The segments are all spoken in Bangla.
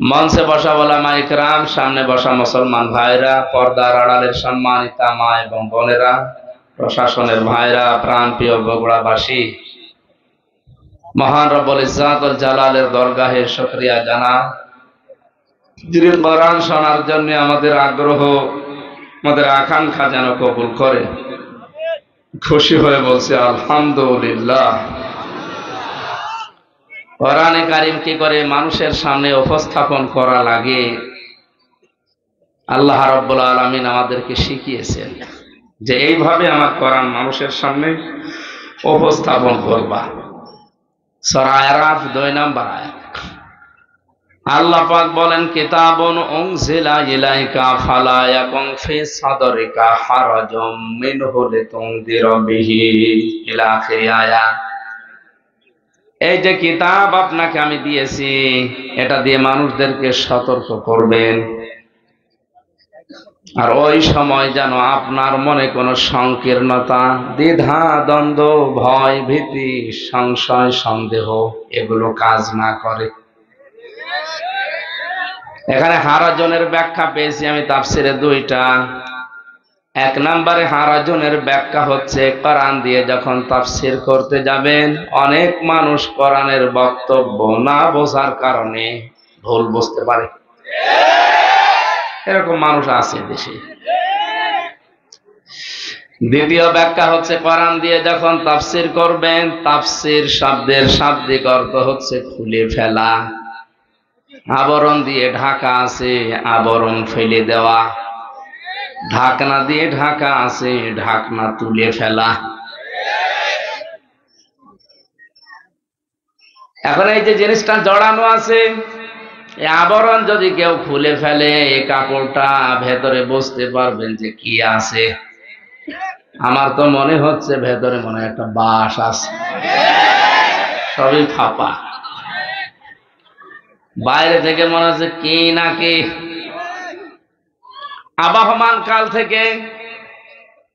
মঞ্চে বসা ওলামায়ে কেরাম, সামনে বসা মুসলমান ভাইরা, পর্দার আড়ালের সম্মানিতা মা এবং বোনেরা, প্রশাসনের ভাইরা, প্রাণপ্রিয় বগুড়াবাসী, মহান রব্বুল ইজ্জাত ওয়াল জালালের দরগাহে শুকরিয়া জানাই, যিনি কোরআন শোনার জন্য আমাদের আগ্রহ, আমাদের আকাঙ্ক্ষা যেন কবুল করে। খুশি হয়ে বলছি আলহামদুলিল্লাহ। কোরআনে কারিম কি করে মানুষের সামনে উপস্থাপন করা লাগে, আল্লাহ রাব্বুল আলামিন আমাদেরকে শিখিয়েছেন যে এইভাবে আমার কোরআন মানুষের সামনে উপস্থাপন করবা। সূরা আরাফ 2 নম্বর আয়াত। আল্লাহ পাক বলেন, কিতাবুন উনজিলা ইলাইকা ফালা ইয়াকুন ফি সাদরিকা হারাজুম মিনহু লিতুনদিরা বিহি ইলা আখির আয়াত। এই যে কিতাব আপনাকে আমি দিয়েছি, এটা দিয়ে মানুষদেরকে সতর্ক করবেন, আর ওই সময় যেন আপনার মনে কোনো সংকীর্ণতা, দ্বিধা, দ্বন্দ্ব, ভয়, ভীতি, সংশয়, সন্দেহ এগুলো কাজ না করে। এখানে হারাজনের ব্যাখ্যা পেয়েছি আমি তাফসিরে 2টা। 1 নম্বরে হারাজনের ব্যাখ্যা হচ্ছে, কোরআন দিয়ে যখন তাফসির করতে যাবেন, অনেক মানুষ কোরআনের বক্তব্য না বোঝার কারণে ভুল বুঝতে পারে। এরকম মানুষ আছে দেশে। দ্বিতীয় ব্যাখ্যা হচ্ছে, কোরআন দিয়ে যখন তাফসির করবেন, তাফসির শব্দের শাব্দিক অর্থ হচ্ছে খুলে ফেলা। আবরণ দিয়ে ঢাকা আছে, আবরণ ফেলে দেওয়া। ঢাকনা দিয়ে ঢাকা আছে, ঢাকনা তুলে ফেলা। এখন এই যে জিনিসটা জড়ানো আছে, এই আবরণ যদি কেউ খুলে ফেলে, এই কাপড়টা ভেতরে বুঝতে পারবেন যে কি আছে। আমার তো মনে হচ্ছে ভেতরে মনে একটা বাস আছে, সবই ফাঁপা। বাইরে থেকে মনে হচ্ছে কি না কি। আবহমান কাল থেকে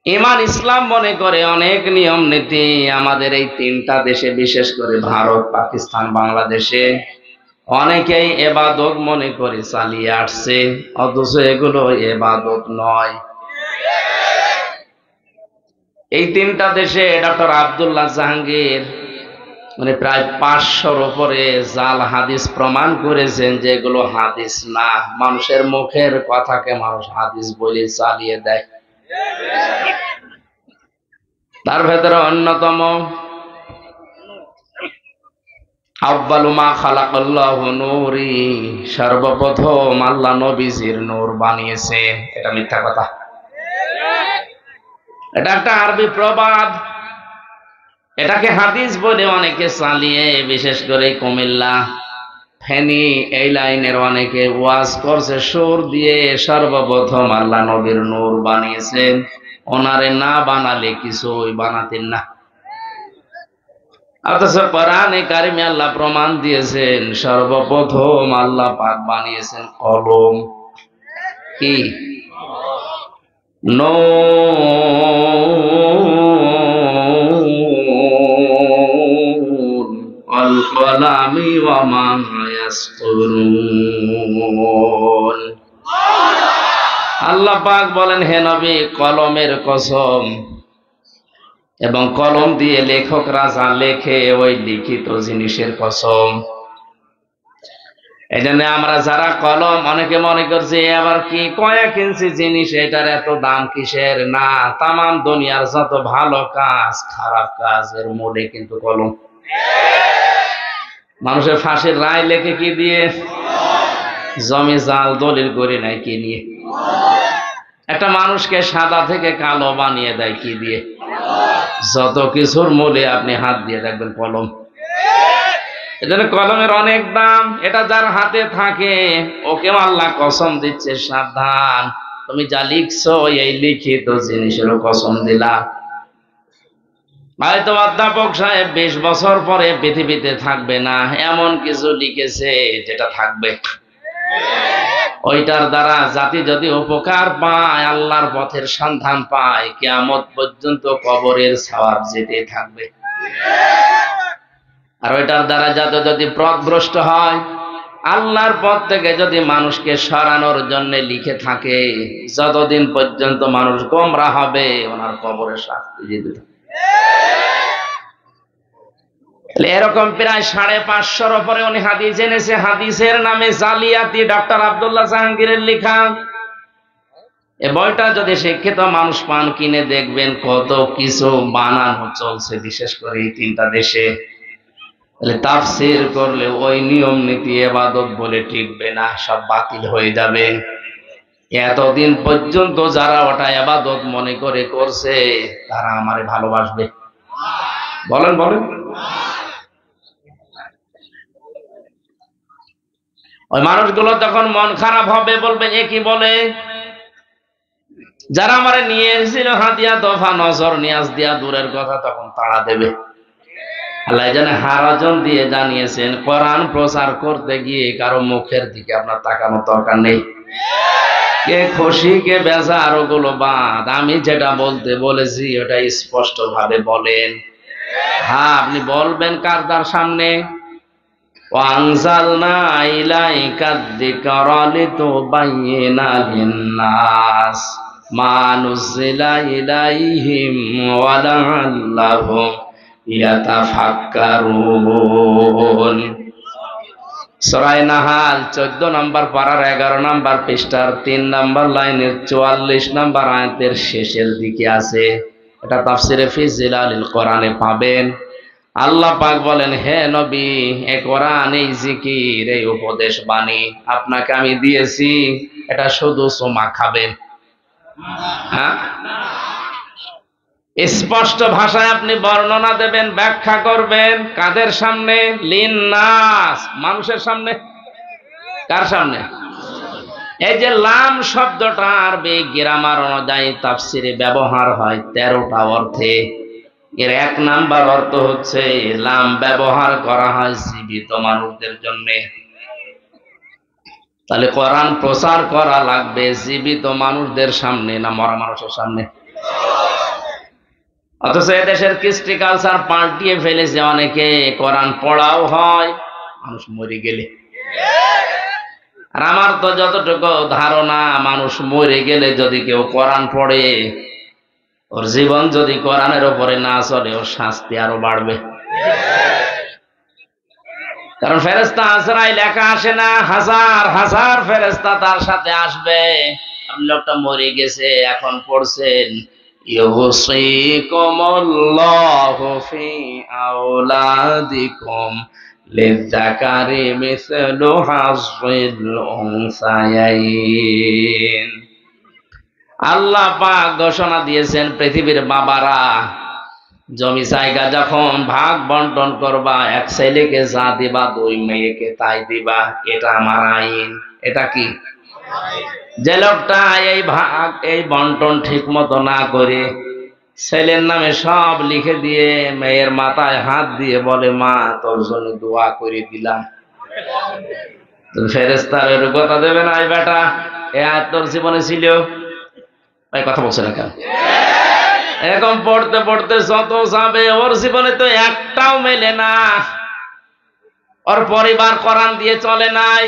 ঈমান ইসলাম মনে করে অনেক নিয়ম নীতি আমাদের এই 3টা দেশে, বিশেষ করে ভারত, পাকিস্তান, বাংলাদেশে অনেকেই ইবাদত মনে করে চালিয়ে আসছে, অথচ এগুলো ইবাদত নয়। এই 3টা দেশে ডক্টর আব্দুল্লাহ জাহাঙ্গীর মানে প্রায় 500-র উপরে জাল হাদিস প্রমাণ করেছেন যে এগুলো হাদিস না, মানুষের মুখের কথাকে মানুষ হাদিস বলে চালিয়ে দেয়। তার ভেতরে অন্যতম, আউয়ালু মা খালাকাল্লাহু নূরি, সর্বপ্রথম আল্লাহ নবীজির নূর বানিয়েছেন। এটা মিথ্যা কথা, এটা একটা আরবি প্রবাদ। এটাকে হাদিস বলে অনেকে চালিয়ে, বিশেষ করে কুমিল্লা, ফেনী এই লাইনের অনেকে ওয়াজ করছে সুর দিয়ে, সর্বপ্রথম আল্লাহ নবীর নূর বানিয়েছেন, ওনারে না বানালে কিছুই বানাতেন না। অথচ কোরআনে কারিমে আল্লাহ প্রমাণ দিয়েছেন সর্বপ্রথম আল্লাহ পাক বানিয়েছেন কলম। কি? নুন ওয়াল কলামি ওয়া মা ইয়াসতুরুন। আল্লাহ পাক বলেন, হে নবী, কলমের কসম, এবং কলম দিয়ে লেখকরা যা লেখে ওই লিখিত জিনিসের কসম। এই জন্য আমরা যারা কলম, অনেকে মনে করছে আবার কি কয়েক ইঞ্চি জিনিস, এটার এত দাম কিসের? না, তামাম দুনিয়ার যত ভালো কাজ, খারাপ কাজের মূলে কিন্তু কলম। মানুষের ফাঁসির রায় লেখে কি দিয়ে? জমি জাল দলিল করে নাই কি নিয়ে? একটা মানুষকে সাদা থেকে কালো বানিয়ে দেয় কি দিয়ে? যত কিছুর মূলে আপনি হাত দিয়ে দেখবেন কলম। এজন্য কলমের অনেক দাম। এটা যার হাতে থাকে ওকে আল্লাহ কসম দিচ্ছে, সাবধান, তুমি যা লিখছো এই লিখিত জিনিসেরও কসম দিলা। হয়তো অধ্যাপক সাহেব 20 বছর পরে পৃথিবীতে থাকবে না, এমন কিছু লিখেছে যেটা থাকবে। ওইটার দ্বারা জাতি যদি উপকার পায়, আল্লাহর পথের সন্ধান পায়, কিয়ামত পর্যন্ত কবরের সওয়াব যেতে থাকবে। আর ওইটার দ্বারা যাতে যদি পথভ্রষ্ট হয়, আল্লাহর পথ থেকে যদি মানুষকে সরানোর জন্য লিখে থাকে, যতদিন পর্যন্ত মানুষ গোমরাহ হবে ওনার কবরে শাস্তি দিতে থাকে। এরকম প্রায় 550-র উপরে উনি হাদিস এনেছে। হাদিসের নামে জালিয়াতি, ডক্টর আব্দুল্লাহ জাহাঙ্গীরের লেখা। এই বইটা যদি শিক্ষিত মানুষ পান, কিনে দেখবেন কত কিছু বানানো চলছে, বিশেষ করে এই 3টা দেশে। তাফসীর করলে ওই নিয়ম নীতি ইবাদত বলে টিকবে না, সব বাতিল হয়ে যাবে। এতদিন পর্যন্ত যারা ওটা ইবাদত মনে করে করছে, তারা আমারে ভালোবাসবে? বলেন বলেন। ওই মানুষগুলো তখন মন খারাপ হবে, বলবে এ কি বলে। যারা আমারে নিয়ে এসেছিল হাতিয়া দফা নজর নিয়াজ দিয়া দূরের কথা, তখন তাড়া দেবে। আল্লাহ জানে হারাজন দিয়ে জানিয়েছেন, কোরআন প্রচার করতে গিয়ে কারো মুখের দিকে আপনার তাকানোর দরকার নেই। কে খুশি কে বেজার ওগুলো বাদ, আমি যেটা বলতে বলেছি ওটা স্পষ্ট ভাবে বলেন। হ্যাঁ, আপনি বলবেন কারদার সামনে, ওয়ানজালনা ইলাইকা যিকরা লিতুবাইয়িনা লিন-নাস মা নুজিলা ইলাইহিম ওয়া লাআল্লাহুম ইয়াতাফাক্কারুন। সূরা নাহাল 14 নম্বর পারার 11 নম্বর পৃষ্ঠার 3 নম্বর লাইনের 44 নম্বর আয়াতের শেষের দিকে আছে। এটা তাফসিরে ফি জিলালিল কোরআনে পাবেন। আল্লাহ পাক বলেন, হে নবী, এই কোরআন, এই জিকির, এই উপদেশ বাণী আপনাকে আমি দিয়েছি, এটা শুধু চুমা খাবেন? হ্যাঁ, স্পষ্ট ভাষায় আপনি বর্ণনা দেবেন, ব্যাখ্যা করবেন। কাদের সামনে? লিন্নাস, মানুষের সামনে। কার সামনে? এই যে লাম শব্দটা আরবি গ্রামার অনুযায়ী তাফসিরে ব্যবহার হয় 13টা অর্থে। এর 1 নাম্বার অর্থ হচ্ছে লাম ব্যবহার করা হয় জীবিত মানুষদের জন্য। তাহলে কোরআন প্রচার করা লাগবে জীবিত মানুষদের সামনে না মরা মানুষের সামনে? অথচ এদেশের কৃষ্টি কালচার পাল্টিয়ে ফেলেছে অনেকে। কোরআন পড়াও হয় মানুষ মরে গেলে। আর আমার তো যতটুকু ধারণা, মানুষ মরে গেলে যদি কেউ কোরআন পড়ে, ওর জীবন যদি কোরআনের উপরে না চলে, ওর শাস্তি আরো বাড়বে। কারণ ফেরেশতা আজরাইল একা আসে না, হাজার হাজার ফেরেশতা তার সাথে আসবে। আপনি লোকটা মরে গেছে, এখন পড়ছেন ইউসিকুমুল্লাহু ফি আওলাদিকুম লিযাকারি মিসলু হাযিল উনসায়াইন। আল্লাহ পাক ঘোষণা দিয়েছেন, পৃথিবীর বাবারা জমি জায়গা যখন ভাগ বন্টন করবা, 1 ছেলেকে যা দিবা 2 মেয়েকে তাই দিবা, এটা আমার আইন। এটা কি? যে লোকটা এই ভাগ এই বন্টন ঠিক মতো না করে ছেলের নামে সব লিখে দিয়ে মেয়ের মাথায় হাত দিয়ে বলে, মা তোর জন্য দোয়া করে দিলাম, ফেরেশতার এর কথা দেবে না? এই বেটা, এ আর তোর জীবনে ছিল? ভাই কথা বলছে না কেন? এরকম পড়তে পড়তে যত যাবে, ওর জীবনে তো একটাও মেলে না। ওর পরিবার কোরআন দিয়ে চলে নাই।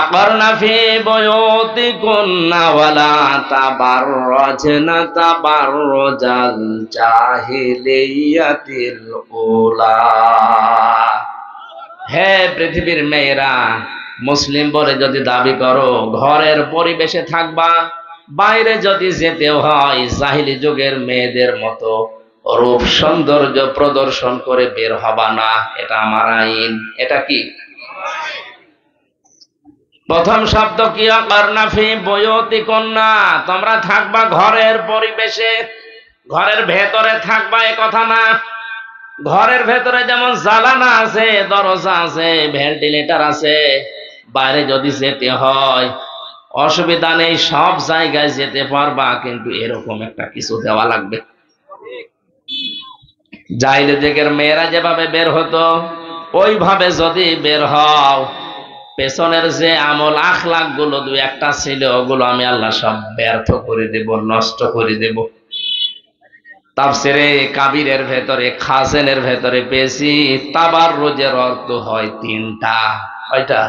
আকরনা ফি বুয়ুতিকুন্না ওয়ালা তাবাররাজনা তাবাররুজাল জাহিলিয়াতিল উলা। হে পৃথিবীর মেয়েরা, মুসলিম বলে যদি দাবি করো, ঘরের পরিবেশে থাকবা, বাইরে যদি যেতে হয় জাহিলি যুগের মেয়েদের মতো রূপ সৌন্দর্য প্রদর্শন করে বের হবা না। এটা আমার আইন। এটা কি? প্রথম শব্দ কি? আকরনা ফি বুয়ুতিকুন্না, তোমরা থাকবা ঘরের পরিবেশে। ঘরের ভেতরে থাকবা এ কথা না। ঘরের ভেতরে যেমন জানালা আছে, দরজা আছে, ভেন্টিলেটর আছে, বাইরে যদি যেতে হয় অসুবিধা নেই, সব জায়গায় যেতে পারবা, কিন্তু এরকম একটা কিছু দেওয়া লাগবে। জাহিলি যুগের মেয়েরা যেভাবে বের হতো, ওইভাবে যদি বের হও, পেছনের যে আমল আখলাক গুলো 2-1টা ছিল, ওগুলো আমি আল্লাহ সব ব্যর্থ করে দেব, নষ্ট করে দেব। তাফসিরে কাবিরের ভেতরে, খাজেনের ভেতরে পেয়েছি তাবাররুজের অর্থ হয় 3টা। কয়টা?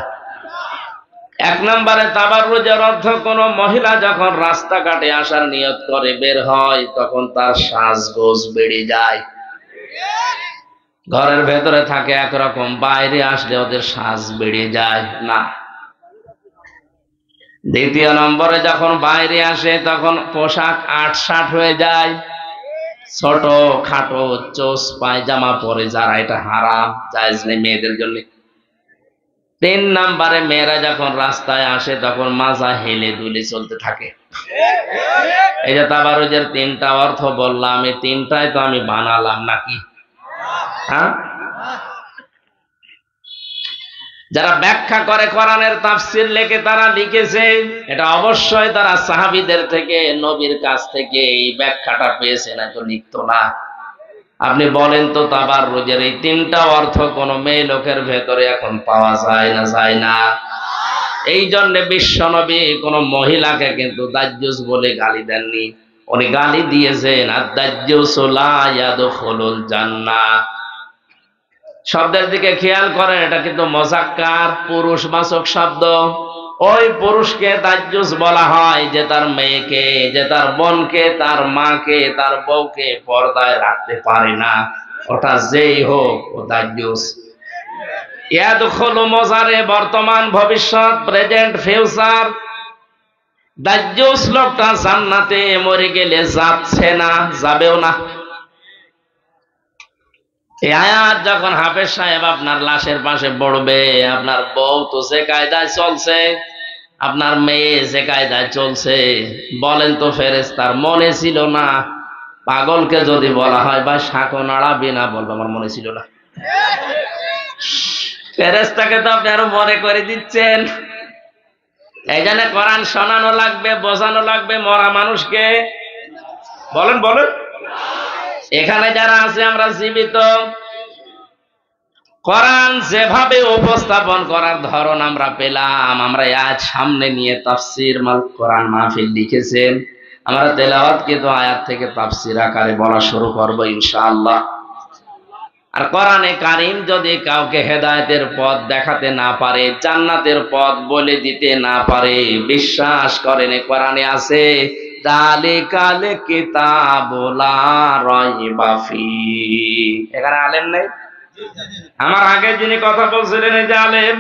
1 নম্বরে তাবাররুজের অর্থ কোন মহিলা যখন রাস্তাঘাটে আসার নিয়ত করে বের হয় তখন তার সাজগোজ বেড়ে যায়। ঘরের ভেতরে থাকে একরকম, বাইরে আসলে ওদের সাজ বেড়ে যায় না। 2 নম্বরে যখন বাইরে আসে তখন পোশাক আটসাট হয়ে যায়, ছোট খাটো চোস পায়জামা পরে যারা, এটা হারাম, জায়েজ নেই মেয়েদের জন্য। 3 নম্বরে মেয়েরা যখন রাস্তায় আসে তখন মাজা হেলে দুলে চলতে থাকে। এই যে তাবাররুজের 3টা অর্থ বললাম, এই 3টাই তো আমি বানালাম নাকি? হ্যাঁ, যারা ব্যাখ্যা করে কোরআনের তাফসীর লেখে তারা লিখেছে এটা অবশ্যই তারা সাহাবীদের থেকে, নবীর কাছ থেকে এই ব্যাখ্যাটা পেয়েছে, না তো লিখতো না। আপনি বলেন তো তাবাররুজের এই 3টা অর্থ কোন মেয়ে লোকের ভেতরে এখন পাওয়া যায় না? যায় না। এই জন্য বিশ্বনবী কোন মহিলাকে কিন্তু দাজ্জুস বলে গালি দেননি, উনি গালি দিয়েছেন আদ-দাজ্জুসু লা ইয়াদখুলুল জান্নাহ। শব্দের দিকে খেয়াল করেন, এটা কিন্তু মুযাক্কার পুরুষবাচক শব্দ। ওই পুরুষকে দাজ্জুস বলা হয় যে তার মেয়েকে, যে তার বোনকে, তার মাকে, তার বউকে পর্দায় রাখতে পারে না, ওটা যেই হোক ও দাজ্জুস। ইয়াদখুলু মুযারে বর্তমান ভবিষ্যৎ, প্রেজেন্ট ফিউচার। দাজ্জুস লোকটা জান্নাতে মরে গেলে যাচ্ছে না, যাবেও না। এই আয়াত যখন হাফেজ সাহেব আপনার লাশের পাশে পড়বে, আপনার বউ তো যে কায়দায় চলছে, আপনার মেয়ে যে কায়দায় চলছে, বলেন তো ফেরেশতার মনে ছিল না? পাগলকে যদি বলা হয় ভাই শাঁখো নাড়াবি না, বলবো আমার মনে ছিল না। ফেরেশতাকে তো আপনি আরো মনে করে দিচ্ছেন। এই জন্য কোরআন শোনানো লাগবে, বোঝানো লাগবে মরা মানুষকে। বলেন বলেন, এখানে যারা আছে আমরা জীবিত, কোরআন যেভাবে উপস্থাপন করার ধরন আমরা পেলাম, আমরা আজ সামনে নিয়ে তাফসীর কোরআন মাহফিল লিখেছেন, আমরা তেলাওয়াতকৃত আয়াত থেকে তাফসীর আকারে বলা শুরু করব ইনশাআল্লাহ। আর কোরআনে কারীম যদি কাউকে হেদায়েতের পথ দেখাতে না পারে, জান্নাতের পথ বলে দিতে না পারে, বিশ্বাস করেন কোরআনে আছে যালিকাল কিতাবু লা রাইবা ফীহি। এখানে আলেম নেই? আমার আগে যিনি কথা বলছিলেন এই যে আলেম,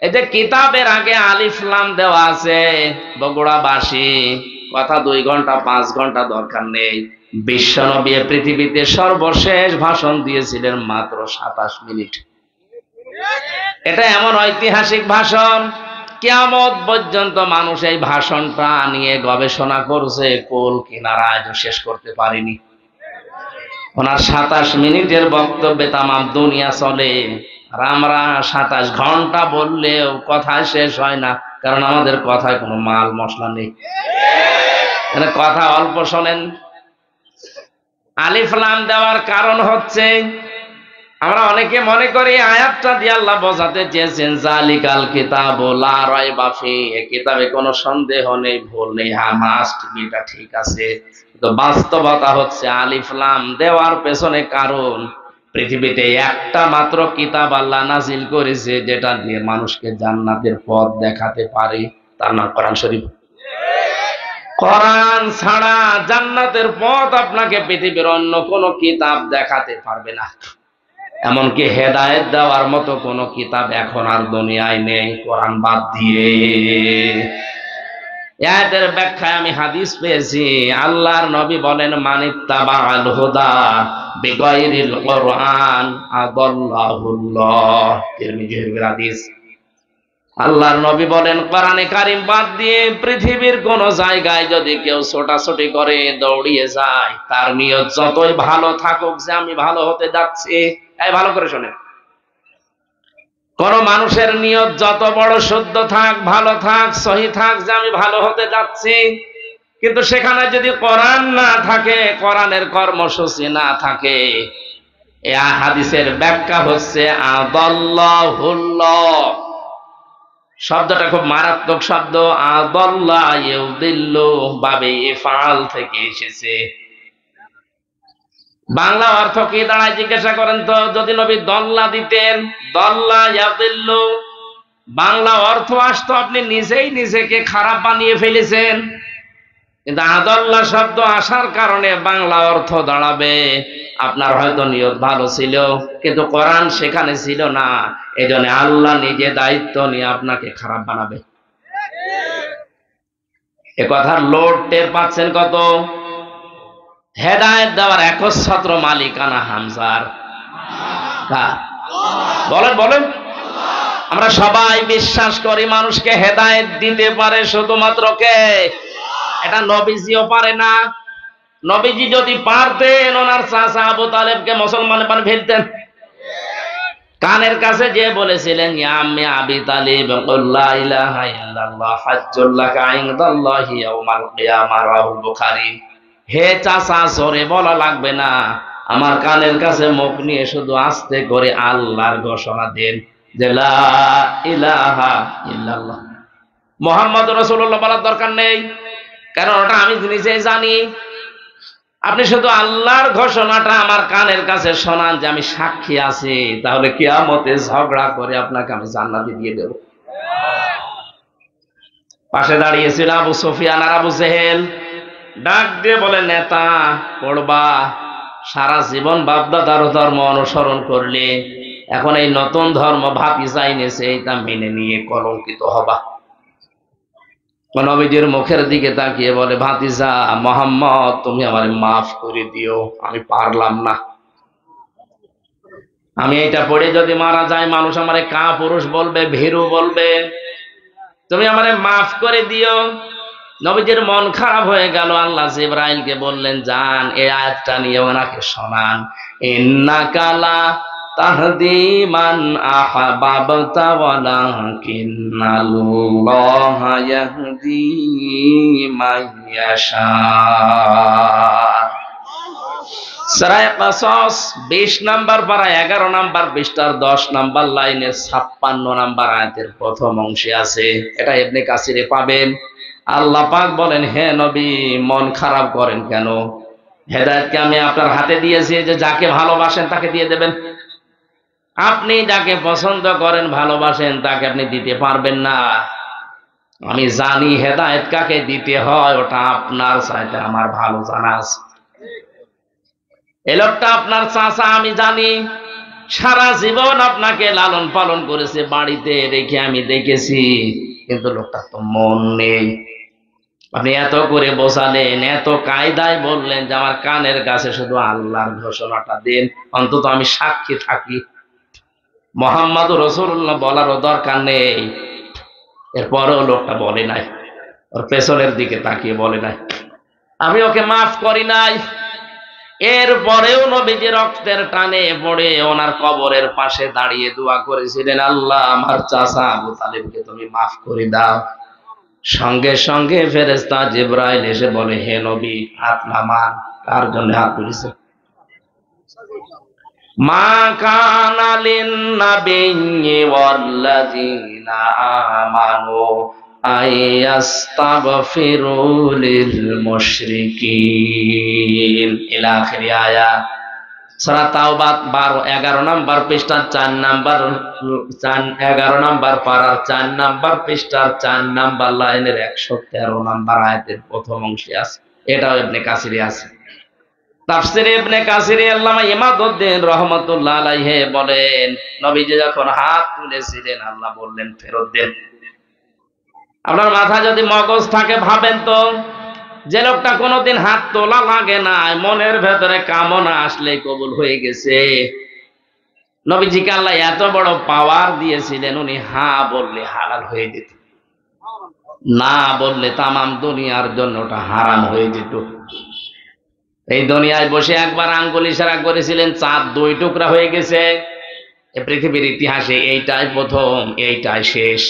এই যে কিতাবের আগে আলিফ লাম দেওয়া আছে, বগুড়াবাসী কথা 2 ঘন্টা 5 ঘন্টা দরকার নেই। বিশ্বনবী পৃথিবীতে সর্বশেষ ভাষণ দিয়েছিলেন মাত্র 27 মিনিট। এটা এমন ঐতিহাসিক ভাষণ, কিয়ামত পর্যন্ত মানুষ এই ভাষণটা নিয়ে গবেষণা করছে, কুল কিনারা আজও শেষ করতে পারেনি। ওনার 27 মিনিটের বক্তব্যে তামাম দুনিয়া চলে, আর আমরা 27 ঘন্টা বললেও কথা শেষ হয় না, কারণ আমাদের কথায় কোনো মাল মশলা নেই, কথা অল্প শোনেন। আলিফ লাম দেওয়ার কারণ হচ্ছে, আমরা অনেকে মনে করি আয়াতটা দিয়ে আল্লাহ বোঝাতে চেয়েছেন যালিকাল কিতাবু লা রাইবা ফীহি, এই কিতাবে কোনো সন্দেহ নেই, ভুল নেই, হ্যাঁ মাস্ট বিটা ঠিক আছে। তো বাস্তবতা হচ্ছে আলিফ লাম দেওয়ার পেছনে কারণ, পৃথিবীতে একটা মাত্র কিতাব আল্লাহ নাজিল করেছে যেটা দিয়ে মানুষকে জান্নাতের পথ দেখাতে পারে, তার নাম কোরআন শরীফ। কোরআন ছাড়া জান্নাতের পথ আপনাকে পৃথিবীর অন্য কোনো কিতাব দেখাতে পারবে না। এমনকি হেদায়েত দেওয়ার মতো কোনো কিতাব এখন আর দুনিয়ায় নেই কোরআন বাদ দিয়ে। আয়াতের ব্যাখ্যায় আমি হাদিস পেয়েছি, আল্লাহর নবী বলেন মানিত্তাবাআল হুদা বিগাইরিল কোরআন আদাল্লাহুল্লাহ। তিরমিজির হাদিস। আল্লাহর নবী বলেন কোরআনে কারীম বাদ দিয়ে পৃথিবীর কোন জায়গায় যদি কেউ ছোটাছুটি করে, দৌড়িয়ে যায়, তার নিয়ত যতই ভালো থাকুক যে আমি ভালো হতে যাচ্ছি, এই ভালো করে শোনেন, কোন মানুষের নিয়ত যত বড় শুদ্ধ থাক, ভালো থাক, সহি থাক যে আমি ভালো হতে যাচ্ছি, কিন্তু সেখানে যদি কোরআন না থাকে, কোরআনের কর্মসূচি না থাকে, এই হাদিসের ব্যাখ্যা হচ্ছে আদাল্লাহুল্লাহ। শব্দটা খুব মারাত্মক শব্দ, আদাল্লাহ ইউদিল্লু বাবে ইফআল থেকে এসেছে। বাংলা অর্থ কি দাঁড়ায় জিজ্ঞাসা করেন তো? যদি নবী দল্লা দিতেন, দল্লা ইয়াদিল্লু, বাংলা অর্থ আসতো, আপনি নিজেই নিজেকে খারাপ বানিয়ে ফেলেছেন। কিন্তু আদাল্লাহ শব্দ আসার কারণে বাংলা অর্থ দাঁড়াবে। আপনার হয়তো নিয়ত ভালো ছিল, কিন্তু কোরআন সেখানে ছিল না, এজন্য আল্লাহ নিজে দায়িত্ব নিয়ে আপনাকে খারাপ বানাবে। এ কথার লোড টের পাচ্ছেন কত? হেদায়েত দেওয়ার একচ্ছত্র মালিকানা হামজার। বলেন বলেন। আমরা সবাই বিশ্বাস করি মানুষকে হেদায়েত দিতে পারে শুধুমাত্র কে? এটা নবীজিও পারে না। নবীজি যদি পারতেন, ওনার চাচা আবু তালেবকে মুসলমানে বানিয়ে ফেলতেন। কানের কাছে যে বলেছিলেন, ইয়া আম্মি আবি তালিব কুল লা ইলাহা ইল্লাল্লাহ হাজ্জুল লাকা ইনদাল্লাহি ইয়াউমাল কিয়ামাহ, রাহুল বুখারী। হে চাচা, জোরে বলা লাগবে না, আমার কানের কাছে মুখ নিয়ে শুধু আস্তে করে আল্লাহর ঘোষণা দেন যে লা ইলাহা ইল্লাল্লাহ, মুহাম্মদুর রাসূলুল্লাহ বলার দরকার নেই, কারণ ওটা আমি নিজেই জানি। আপনি শুধু আল্লাহর ঘোষণাটা আমার কানের কাছে শোনান যে আমি সাক্ষী আছি, তাহলে কিয়ামতে ঝগড়া করে আপনাকে আমি জান্নাতে দিয়ে দেব। পাশে দাঁড়িয়েছিল আবু সুফিয়ান আর আবু জেহেল। ডাক দিয়ে বলে, নেতা পড়বা, সারা জীবন বাপদাদার ধর্ম অনুসরণ করলে, এখন এই নতুন ধর্ম ভাতিজা এনেছে, এটা মেনে নিয়ে কলঙ্কিত হবা। নবীজির মুখের দিকে তাকিয়ে বলে, ভাতিজা মোহাম্মদ, তুমি আমারে মাফ করে দিও, আমি পারলাম না। আমি এটা পড়ে যদি মারা যায়, মানুষ আমারে কা পুরুষ বলবে, ভীরু বলবে, তুমি আমারে মাফ করে দিও। নবীজির মন খারাপ হয়ে গেল। আল্লাহ জিবরাইলকে বললেন, যান এই আয়াতটা নিয়ে ওনাকে শোনান। ইন্নাকা লা তাহদি মান আহবাবতা ওয়ালাকিন্নাল্লাহা ইয়াহদি মান ইয়াশা। সূরা কাসাস 20 নাম্বার পারা 11 নাম্বার পৃষ্ঠার 10 নাম্বার লাইনের 56 নাম্বার আয়াতের প্রথম অংশে আছে। এটা ইবনে কাসিরে পাবেন। আল্লাহ পাক বলেন, হে নবী, মন খারাপ করেন কেন? হেদায়েতকে আমি আপনার হাতে দিয়েছি, যে যাকে ভালোবাসেন তাকে দিয়ে দেবেন। আপনি যাকে পছন্দ করেন, ভালোবাসেন, তাকে আপনি দিতে পারবেন না। আমি জানি হেদায়েত কাকে দিতে হয়, ওটা আপনার চাইতে আমার ভালো জানা আছে। এই লোকটা আপনার চাচা, আমি জানি। সারা জীবন আপনাকে লালন পালন করেছে, বাড়িতে রেখে আমি দেখেছি, কিন্তু লোকটা তো মন নেই। আপনি এত করে বোঝালেন, এত কায়দায় বললেন যে আমার কানের কাছে শুধু আল্লাহর ঘোষণাটা দেন, অন্তত আমি সাক্ষী থাকি। মুহাম্মাদুর রাসূলুল্লাহ বলারও দরকার নেই। এরপরেও লোকটা বলে নাই, ওর পেছনের দিকে তাকিয়ে বলে নাই, আমি ওকে মাফ করি নাই। এরপরেও নবীজি রক্তের টানে পড়ে ওনার কবরের পাশে দাঁড়িয়ে দোয়া করেছিলেন, আল্লাহ আমার চাচা আবু তালেবকে তুমি মাফ করে দাও। সঙ্গে সঙ্গে ফেরেশতা জিবরাইল এসে বলে, হে নবী, হাত নামান। কার জন্য হাত তুলেছে? মা কানা লিন-নাবিয়্যি ওয়াল্লাযীনা আমানু আইয়াস্তাগফিরু লিল মুশরিকিন ইলা আখির আয়াত। সূরা তাওবা 11 নাম্বার পৃষ্ঠার 4 নাম্বার 11 নাম্বার পারার 4 নাম্বার পৃষ্ঠার 4 নাম্বার লাইনের 113 নাম্বার আয়াতের প্রথম অংশে আছে। এটাও ইবনে কাসিরে আছে। তাফসিরে ইবনে কাসিরে আল্লামা ইমাদউদ্দিন রাহমাতুল্লাহ আলাইহি বলেন, নবীজি যখন হাত তুলেছিলেন, আল্লাহ বললেন ফেরত দেন। আপনার মাথায় যদি মগজ থাকে, ভাবেন তো, যে লোকটা কোনোদিন হাত তোলা লাগে না, মনের ভেতরে কামনা আসলে কবুল হয়ে গেছে। নবীজিকে আল্লাহ এত বড় পাওয়ার দিয়েছিলেন, উনি হা বললে হালাল হয়ে যেত, না বললে তামাম দুনিয়ার জন্য ওটা হারাম হয়ে যেত। এই দুনিয়ায় বসে একবার আঙ্গুল ইশারা করেছিলেন, চাঁদ 2 টুকরা হয়ে গেছে। এই পৃথিবীর ইতিহাসে এইটাই প্রথম, এইটাই শেষ।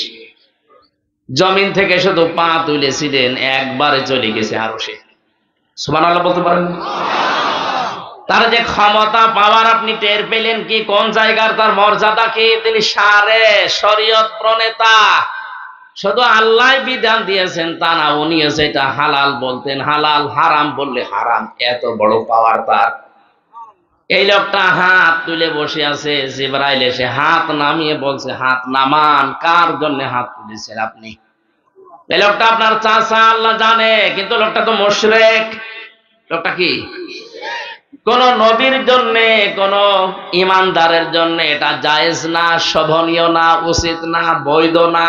জমিন থেকে শুধু পা তুলেছিলেন, একবারে চলে গেছে আরশে। সুবহানাল্লাহ বলতে পারেন? তার যে ক্ষমতা, পাওয়ার আপনি টের পেলেন কি? কোন জায়গার তার মর্যাদা কি? তিনি সারে শরীয়ত প্রণেতা। শুধু আল্লাহ বিধান দিয়েছেন তা না, উনি যেটা হালাল বলতেন হালাল, হারাম বললে হারাম। এত বড় পাওয়ার তার। এই লোকটা হাত তুলে বসে আছে, জিবরাইল এসে হাত নামিয়ে বলছে, হাত নামান। কার জন্য হাত তুলেছেন আপনি? এই লোকটা আপনার চাচা, আল্লাহ জানে, কিন্তু লোকটা তো মুশরিক। লোকটা কি? কোন নবীর জন্য, কোন ইমানদারের জন্য এটা জায়েজ না, শোভনীয় না, উচিত না, বৈধ না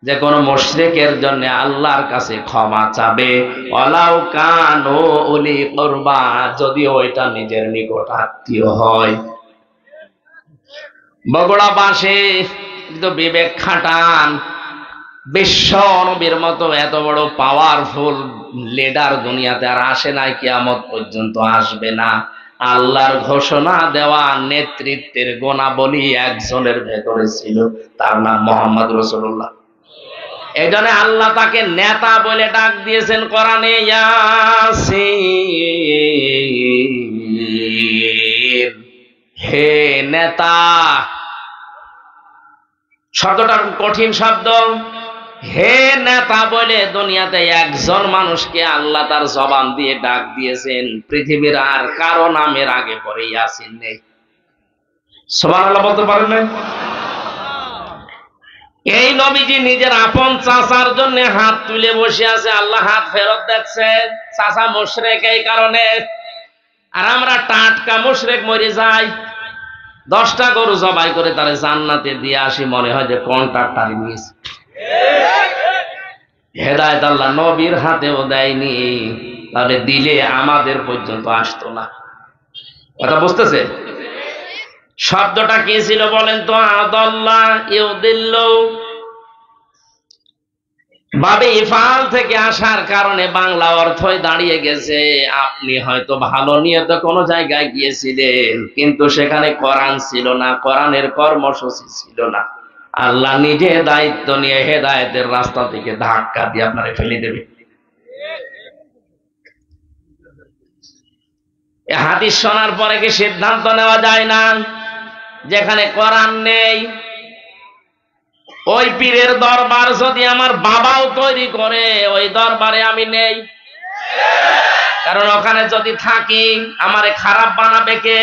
যে কোন মুশরিকের জন্য আল্লাহর কাছে ক্ষমা চাবে, ওয়ালাউ কানু উলি কুরবা, যদি ওইটা নিজের নিকট আত্মীয় হয়। বগুড়া বাসে কিন্তু বিবেক খাটান। বিশ্ব নবীর মতো এত বড় পাওয়ারফুল লিডার দুনিয়াতে আর আসে নাই, কিয়ামত পর্যন্ত আসবে না। আল্লাহর ঘোষণা দেওয়া নেতৃত্বের গুণাবলী একজনের ভেতরে ছিল, তার নাম মুহাম্মদ রাসূলুল্লাহ। এই জন্য আল্লাহ তাকে নেতা বলে ডাক দিয়েছেন কোরআনে, ইয়াসিন, হে নেতা। শব্দটা কঠিন শব্দ। হে নেতা বলে দুনিয়াতে একজন মানুষকে আল্লাহ তার জবান দিয়ে ডাক দিয়েছেন। পৃথিবীর আর কারো নামের আগে পরে ইয়াসিন নেই। সুবহানাল্লাহ বলতে পারেন না? এই নবীজি নিজের আপন চাচার জন্য হাত তুলে বসে আছে, আল্লাহ হাত ফেরত দিচ্ছে। চাচা মুশরিক এই কারণে, আর আমরা টাটকা মুশরিক মরে যাই। 10টা গরু জবাই করে তারে জান্নাতে দিয়ে আসি, মনে হয় যে কন্ট্রাক্টর নিয়েছে। হেদায়েত আল্লাহ নবীর হাতেও দেয়নি, তাহলে দিলে আমাদের পর্যন্ত আসতো না। কথা বুঝতেছে? শব্দটা কি ছিল বলেন তো? আদাল্লাহ ইউদিল্লু, বাবে ইফাল থেকে আসার কারণে বাংলা অর্থই দাঁড়িয়ে গেছে। আপনি হয়তো ভালো নিয়তে কোনো জায়গায় গিয়েছিলেন, কিন্তু সেখানে কোরআন ছিল না, কোরআনের কর্মসূচি ছিল না। আল্লাহ নিজে দায়িত্ব নিয়ে হেদায়েতের রাস্তা থেকে ধাক্কা দিয়ে আপনারে ফেলে দেবে। হাদিস শোনার পরে কি সিদ্ধান্ত নেওয়া যায় না? যেখানে কোরআন নেই, ওই পীরের দরবার যদি আমার বাবাও তৈরি করে, ওই দরবারে আমি নেই। কারণ ওখানে যদি থাকি আমারে খারাপ বানাবে কে?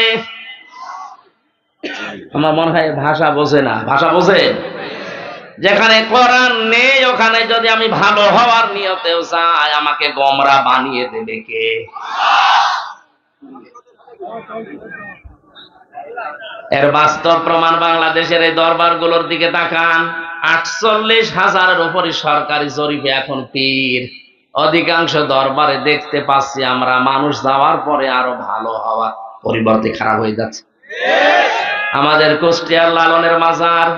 আমার মনে হয় ভাষা বোঝে না। ভাষা বোঝে? যেখানে কোরআন নেই ওখানে যদি আমি ভালো হওয়ার নিয়তেও চাই, আমাকে গোমরা বানিয়ে দেবে কে? এর বাস্তব প্রমাণ বাংলাদেশের এই দরবারগুলোর দিকে তাকান। 48,000-এর উপরে সরকারি জরিপে এখন পীর। অধিকাংশ দরবারে দেখতে পাচ্ছি আমরা মানুষ যাওয়ার পরে আরো ভালো হওয়ার পরিবর্তে খারাপ হয়ে যাচ্ছে। আমাদের কুষ্টিয়ার লালনের মাজার,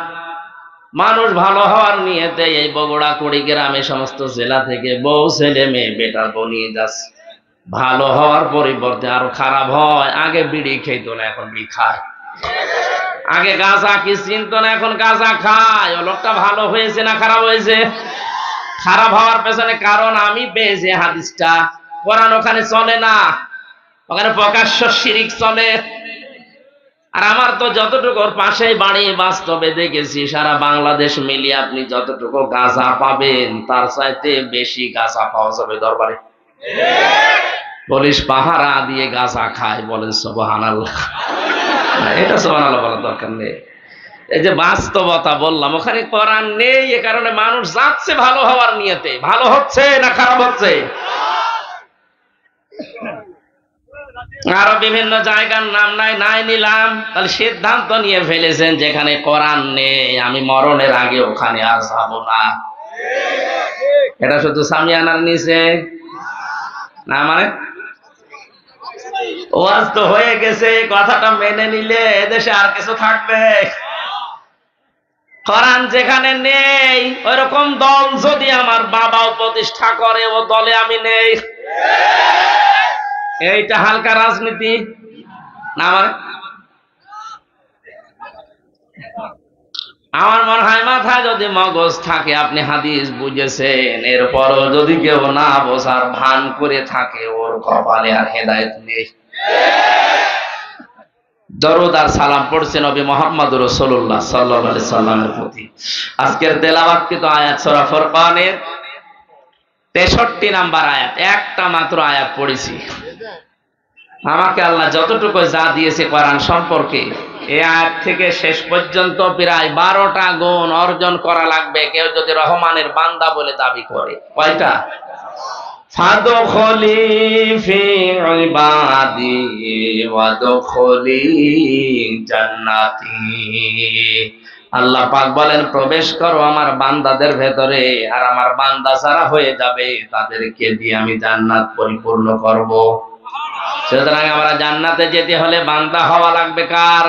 মানুষ ভালো হওয়ার নিয়তে এই বগুড়া কুড়িগ্রামে সমস্ত জেলা থেকে বউ ছেলে মেয়ে বেটার বউ নিয়ে যাচ্ছে। ভালো হওয়ার পরিবর্তে আরো খারাপ হয়। আগে বিড়ি খেত না, এখন বিড়ি খায়। আগে গাঁজা কি চিনত না, এখন গাঁজা খায়। ও লোকটা ভালো হয়েছে না খারাপ হয়েছে? খারাপ হওয়ার পেছনে কারণ আমি পেয়েছি হাদিসটা। কোরআন ওখানে চলে না, ওখানে প্রকাশ্য শিরিক চলে। আর আমার তো যতটুকু পাশেই বাড়ি, বাস্তবে দেখেছি সারা বাংলাদেশ মিলিয়ে আপনি যতটুকু গাঁজা পাবেন তার চাইতে বেশি গাঁজা পাওয়া যাবে দরবারে। পুলিশ পাহারা দিয়ে গাঁজা খায়, বলেন সুবহানাল্লাহ। এটা সুবহানাল্লাহ বলার দরকার নেই। এই যে বাস্তবতা বললাম, ওখানে কোরআন নেই, এ কারণে মানুষ যাচ্ছে ভালো হওয়ার নিয়তে। ভালো হচ্ছে না খারাপ হচ্ছে? আরো বিভিন্ন জায়গার নাম নাই নিলাম। তাহলে সিদ্ধান্ত নিয়ে ফেলেছেন যেখানে কোরআন নেই আমি মরণের আগে ওখানে আর যাবো না। এটা শুধু সামিয়ানার নিচে না, মানে ওয়াজ তো হয়ে গেছে। কথাটা মেনে নিলে এদেশে আর কিছু থাকবে? কোরআন যেখানে নেই, ওইরকম দল যদি আমার বাবাও প্রতিষ্ঠা করে, ও দলে আমি নেই। এইটা হালকা রাজনীতি না? মানে আমার মনে হয় মাথায় যদি মগজ থাকে, আপনি হাদিস বুঝেছেন, এরপরও যদি কেউ না বোঝার ভান করে থাকে, ওর কপালে আর হেদায়েত নেই। দরুদ আর সালাম পড়ছে নবী মুহাম্মদ রাসূলুল্লাহ সাল্লাল্লাহু আলাইহি সাল্লামের প্রতি। আজকের তেলাওয়াতকৃত আয়াত সূরা ফুরকানের 63 নাম্বার আয়াত, একটা মাত্র আয়াত পড়েছি। আমাকে আল্লাহ যতটুকু যা দিয়েছে কোরআন সম্পর্কে, এই আয়াত থেকে শেষ পর্যন্ত প্রায় 12টা গুণ অর্জন করা লাগবে কেউ যদি রহমানের বান্দা বলে দাবি করে। কয়টা? ফাদখুলি ফি ইবাদি ওয়াদখুলি জান্নাতি। আল্লাহ পাক বলেন প্রবেশ করো আমার বান্দাদের ভেতরে, আর আমার বান্দা যারা হয়ে যাবে তাদেরকে দিয়ে আমি জান্নাত পরিপূর্ণ করব। সুতরাং আমরা জান্নাতে যেতে হলে বান্দা হওয়া লাগবে কার?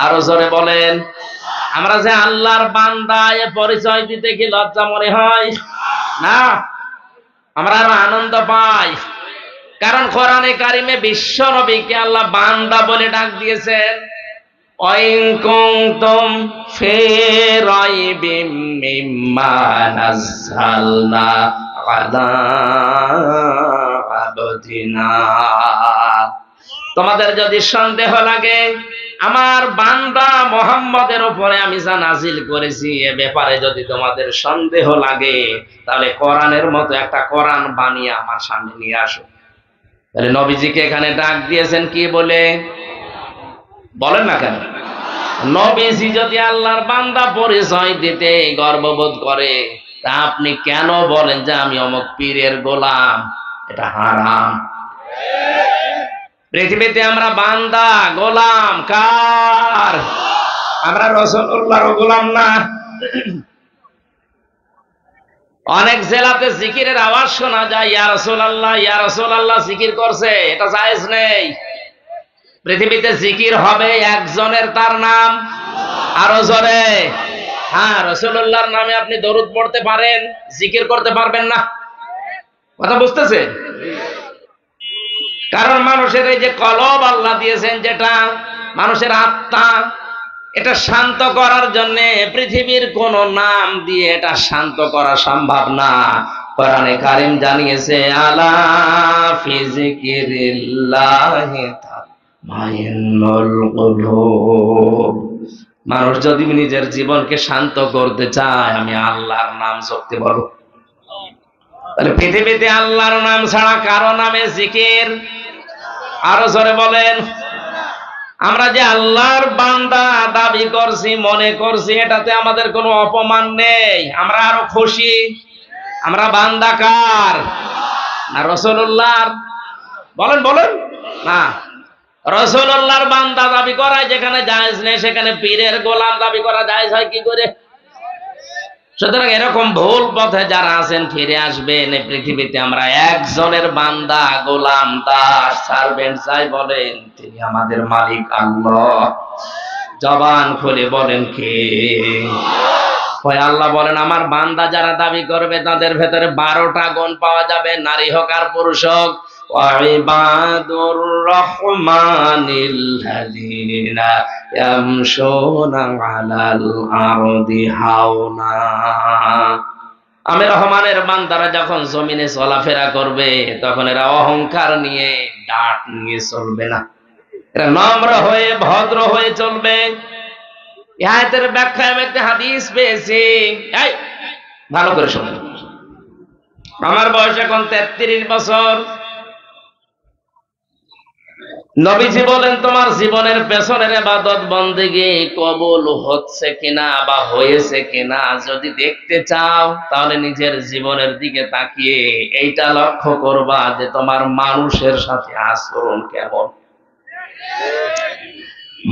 আরো জোরে বলেন। আমরা যে আল্লাহর বান্দা এ পরিচয় দিতে কি লজ্জা মনে হয়? না, আমরা আরো আনন্দ পাই, কারণ কোরআনে কারিমে বিশ্ব নবীকে আল্লাহ বান্দা বলে ডাক দিয়েছেন। ওয়াইন কুনতুম ফি রাইবিম মিম্মা নাযালনা আলা আবদিনা। তোমাদের যদি সন্দেহ লাগে আমার বান্দা মুহাম্মদের উপরে আমি যা নাজিল করেছি এ ব্যাপারে যদি তোমাদের সন্দেহ লাগে, তাহলে কোরআনের মতো একটা কোরআন বানিয়ে আমার সামনে নিয়ে আসো। তাহলে নবীজিকে এখানে ডাক দিয়েছেন কি বলে? বলেন না কেন? নবীজি যদি আল্লাহর বান্দা পরিচয় দিতে গর্ববোধ করে, তা আপনি কেন বলেন যে আমি অমুক পীরের গোলাম? এটা হারাম। পৃথিবীতে আমরা বান্দা, গোলাম কার? আমরা রাসূলুল্লাহর গোলাম না। অনেক জেলাতে জিকিরের আওয়াজ শোনা যায়, ইয়া রাসূলুল্লাহ ইয়া রাসূলুল্লাহ জিকির করছে, এটা জায়েজ নেই। পৃথিবীতে জিকির হবে একজনের, তার নাম আরো জোরে। হ্যাঁ, রাসূলুল্লাহর নামে আপনি দরুদ পড়তে পারেন, জিকির করতে পারবেন না। কথা বুঝতেছেন? কারণ মানুষের এই যে কলব আল্লাহ দিয়েছেন, যেটা মানুষের আত্মা, এটা শান্ত করার জন্য পৃথিবীর কোন নাম দিয়ে এটা শান্ত করা সম্ভব না। কোরআনে কারীম জানিয়েছে আলা ফি যিকিরিল্লাহি তাতমাইন্নুল কুলুব। মানুষ যদি নিজের জীবনকে শান্ত করতে চায়, আমি আল্লাহর নাম জপতে বলো। তাহলে পৃথিবীতে আল্লাহর নাম ছাড়া কারো নামে জিকির? আরো জোরে বলেন। আমরা যে আল্লাহর বান্দা দাবি করছি, মনে করছি, এটাতে আমাদের কোনো অপমান নেই, আমরা আরো খুশি। আমরা বান্দা কার? না রাসূলুল্লাহর? বলেন বলেন না, রাসূলুল্লাহর বান্দা দাবি করায় যেখানে জায়েজ নেই, সেখানে পীরের গোলাম দাবি করা জায়েজ হয় কি করে? সুতরাং এরকম ভুল পথে যারা আছেন ফিরে আসবেন। এই পৃথিবীতে আমরা একজনের বান্দা, গোলাম, দাস, সার্ভেন্ট যাই বলেন, তিনি আমাদের মালিক আল্লাহ। জবান খুলে বলেন কে? ওই আল্লাহ বলেন আমার বান্দা যারা দাবি করবে তাদের ভেতরে 12টা গুণ পাওয়া যাবে, নারী হোক আর পুরুষ হোক। ওয়াইবাদুর রহমানিল্লাযীনা ইয়ামশুনা আলাল আরদি হাওনা। আমি রহমানের বান্দারা যখন জমিনে চলাফেরা করবে, তখন এরা অহংকার নিয়ে, ডাট নিয়ে চলবে না, এরা নম্র হয়ে, ভদ্র হয়ে চলবে। এই আয়াতের ব্যাখ্যায় আমি একটা হাদিস পেয়েছি, এই ভালো করে শুনুন। আমার বয়স এখন 33 বছর। নবীজি বলেন তোমার জীবনের পেছনের ইবাদত বন্দেগী কবুল হচ্ছে কিনা বা হয়েছে কিনা যদি দেখতে চাও, তাহলে নিজের জীবনের দিকে তাকিয়ে এইটা লক্ষ্য করবা যে তোমার মানুষের সাথে আচরণ কেমন।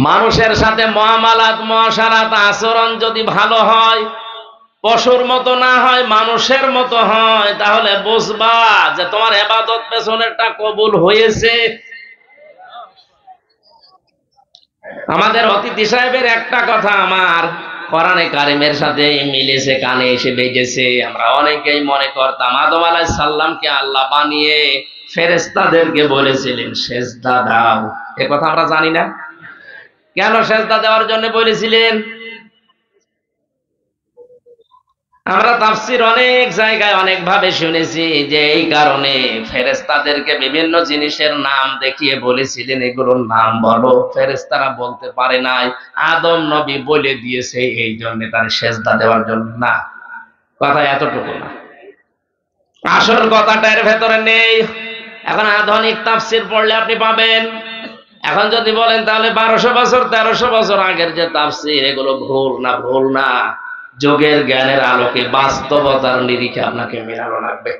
মানুষের সাথে মুআমালাত, মুআশারাত, আচরণ যদি ভালো হয়, পশুর মতো না হয়, মানুষের মতো হয়, তাহলে বুঝবা যে তোমার ইবাদত পেছনেরটা কবুল হয়েছে। আমাদের অতিথি সাহেবের একটা কথা আমার কোরআনে কারিমের সাথে মিলেছে, কানে এসে বেজেছে। আমরা অনেকেই মনে করতাম আদম আলাইহিস সালামকে আল্লাহ বানিয়ে ফেরেশতাদেরকে বলেছিলেন সেজদা দাও। এ কথা আমরা জানি না। কেন সেজদা দেওয়ার জন্য বলেছিলেন? আমরা তাফসীর অনেক জায়গায় অনেক ভাবে শুনেছি যে এই কারণে ফেরেশতাদেরকে বিভিন্ন জিনিসের নাম দেখিয়ে বলেছিলেন এগুলোর নাম বলো। ফেরেশতারা বলতে পারে নাই, আদম নবী বলে দিয়েছে, এই জন্য তার সেজদা দেওয়ার জন্য না। কথা এতটুকু না, আসল কথাটা এর ভেতরে নেই। এখন আধুনিক তাফসির পড়লে আপনি পাবেন। এখন যদি বলেন তাহলে 1200 বছর 1300 বছর আগের যে তাফসির এগুলো ভুল না, যোগের জ্ঞানের আলোকে বাস্তবতার নিরিখে আপনাকে মেলানো লাগবে।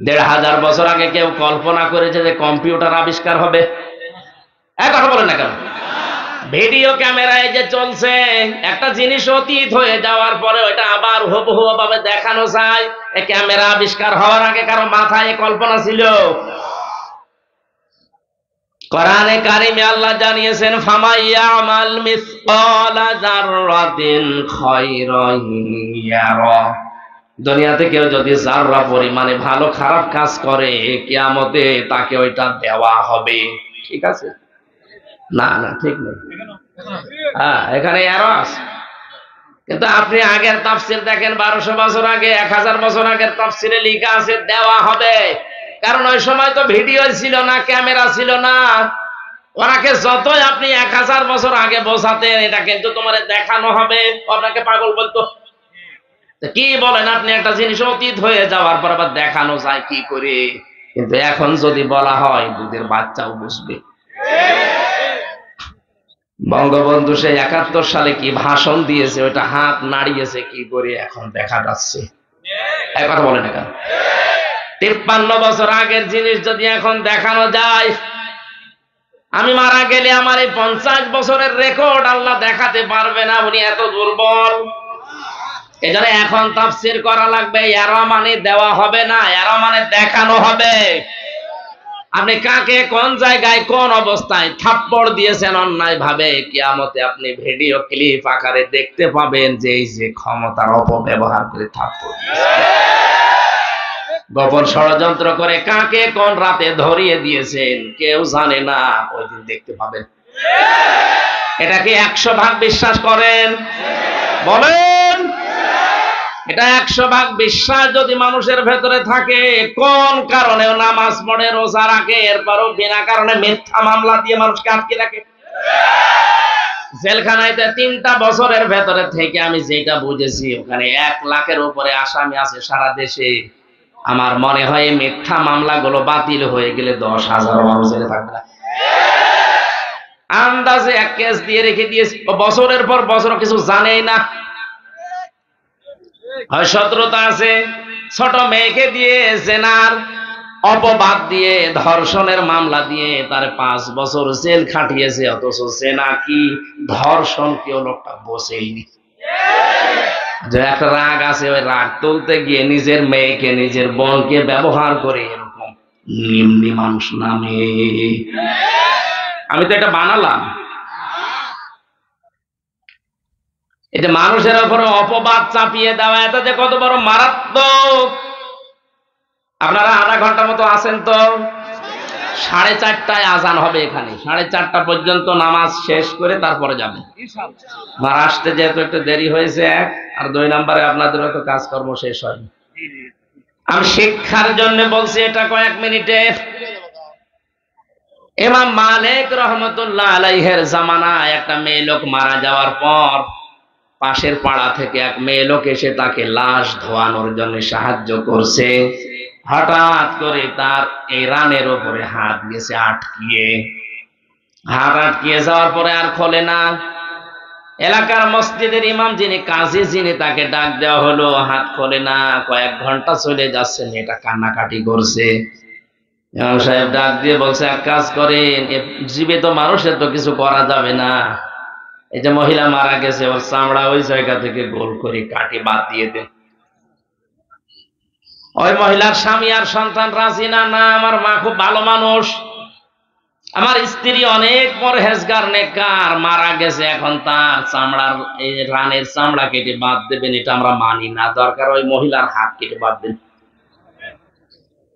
1500 বছর আগে কেউ কল্পনা করেছে যে কম্পিউটার আবিষ্কার হবে? কথা বলেন না কেন? ভিডিও ক্যামেরায় যে চলছে, একটা জিনিস অতীত হয়ে যাওয়ার পরে ওটা আবার হুবহু ভাবে দেখানো যায়। এই ক্যামেরা আবিষ্কার হওয়ার আগে কারো মাথায় কল্পনা ছিল? কোরআনে কারিমে আল্লাহ জানিয়েছেন, ফামাইয়ামাল মিসকালা যাররাতিন খায়রান ইয়ারা। দুনিয়াতে কেউ যদি যাররা পরিমাণে ভালো খারাপ কাজ করে, কিয়ামতে তাকে ওইটা দেওয়া হবে। ঠিক আছে? না ঠিক নেই। এখানে এরর আছে। কিন্তু আপনি আগের তাফসির দেখেন, 1200 বছর আগে, 1000 বছর আগের তাফসিরে লেখা আছে দেওয়া হবে। কারণ ওই সময় তো ভিডিও ছিল না, ক্যামেরা ছিল না। ওনাকে যতই আপনি 1000 বছর আগে বোঝাতেন এটা কিন্তু তোমার দেখানো হবে, আপনাকে পাগল বলতো। কি বলেন আপনি? একটা জিনিস অতীত হয়ে যাওয়ার পর আবার দেখানো যায় কি করে? কিন্তু এখন যদি বলা হয়, দুধের বাচ্চাও বুঝবে। বঙ্গবন্ধু সে 71 সালে কি ভাষণ দিয়েছে, ওটা হাত নাড়িয়েছে কি করে এখন দেখা যাচ্ছে। কথা বলে না কেন? 53 বছর আগের জিনিস যদি এখন দেখানো যায়, আমি মারা গেলে আমার এই 50 বছরের রেকর্ড আল্লাহ দেখাতে পারবে না, উনি এত দুর্বল। এজন্য এখন তাফসীর করা লাগবে। এরা মানে দেওয়া হবে না, এরা মানে দেখানো হবে। আপনি কাকে কোন জায়গায় কোন অবস্থায় থাপ্পড় দিয়েছেন অন্যায় ভাবে, কিয়ামতে আপনি ভিডিও ক্লিপ আকারে দেখতে পাবেন যে এই যে ক্ষমতার অপব্যবহার করে থাপ্পড় গোপন ষড়যন্ত্র করে কাকে কোন রাতে ধরিয়ে দিয়েছেন কেউ জানে না, ওই দিন দেখতে পাবেন। এটা কি 100 ভাগ বিশ্বাস করেন? বলেন। এটা 100 ভাগ বিশ্বাস যদি মানুষের ভেতরে থাকে, কোন কারণেও নামাজ পড়ে, রোজা রাখে, এরপরও বিনা কারণে মিথ্যা মামলা দিয়ে মানুষকে আটকে রাখে। জেলখানায় 3টা বছরের ভেতরে থেকে আমি যেটা বুঝেছি, ওখানে 1 লাখের উপরে আসামি আছে সারা দেশে। আমার মনে হয় মিথ্যা মামলাগুলো বাতিল হয়ে গেলে 10,000 মানুষ জেলে থাকবে না। আন্দাজে 1 কেস দিয়ে রেখে দিয়েছি, বছরের পর বছর কিছু জানেই না। হয় শত্রুতা আছে, ছোট মেয়েকে দিয়ে জেনার অপবাদ দিয়ে, ধর্ষণের মামলা দিয়ে তার 5 বছর জেল খাটিয়েছে, অথচ জেনা কি ধর্ষণ কেউ লোকটা বসেইনি। যে একটা রাগ আছে, ওই রাগ তুলতে গিয়ে নিজের মেয়েকে, নিজের বোনকে ব্যবহার করে এরকম নিম্নি মানুষ নামে। আমি তো এটা বানালাম। এটা মানুষের উপরে অপবাদ চাপিয়ে দেওয়া, এটা যে কত বড় মারাত্মক। আপনারা আধা ঘন্টা মতো আছেন তো, 4:30টায় আজান হবে এখানে। 4:30টা পর্যন্ত নামাজ শেষ করে তারপরে যাবে। আমার আসতে যেহেতু একটু দেরি হয়েছে, 1 আর 2 নম্বরে আপনাদের তো কাজকর্ম শেষ হয়নি। আমি শিক্ষার জন্য বলছি এটা কয়েক মিনিটে। ইমাম মালিক রহমতুল্লাহ আলাইহির জামানায় একটা মেয়ে লোক মারা যাওয়ার পর পাশের পাড়া থেকে এক মেয়ে লোক এসে তাকে লাশ ধোয়ানোর জন্য সাহায্য করছে। হঠাৎ করে তার এই রানের উপরে হাত গেছে আটকিয়ে। হাত আটকিয়ে যাওয়ার পরে আর খোলে না। এলাকার মসজিদের ইমাম যিনি কাজী, যিনি, তাকে ডাক দেওয়া হলো, হাত খোলে না। কয়েক ঘন্টা চলে যাচ্ছে, মেয়েটা কান্নাকাটি করছে। ইমাম সাহেব ডাক দিয়ে বলছে, এক কাজ করেন, জীবিত মানুষের তো কিছু করা যাবে না, এই যে মহিলা মারা গেছে, ওর চামড়া ওই জায়গা থেকে গোল করে কাটি বাদ দিয়ে দেন। ওই মহিলার স্বামী আর সন্তান রাজি না। না, আমার মা খুব ভালো মানুষ, আমার স্ত্রী অনেক পরহেজগার নেককার, মারা গেছে, এখন তার চামড়ার এই রানের চামড়া কেটে বাদ দেবেন, এটা আমরা মানি না, দরকার ওই মহিলার হাত কেটে বাদ দেন।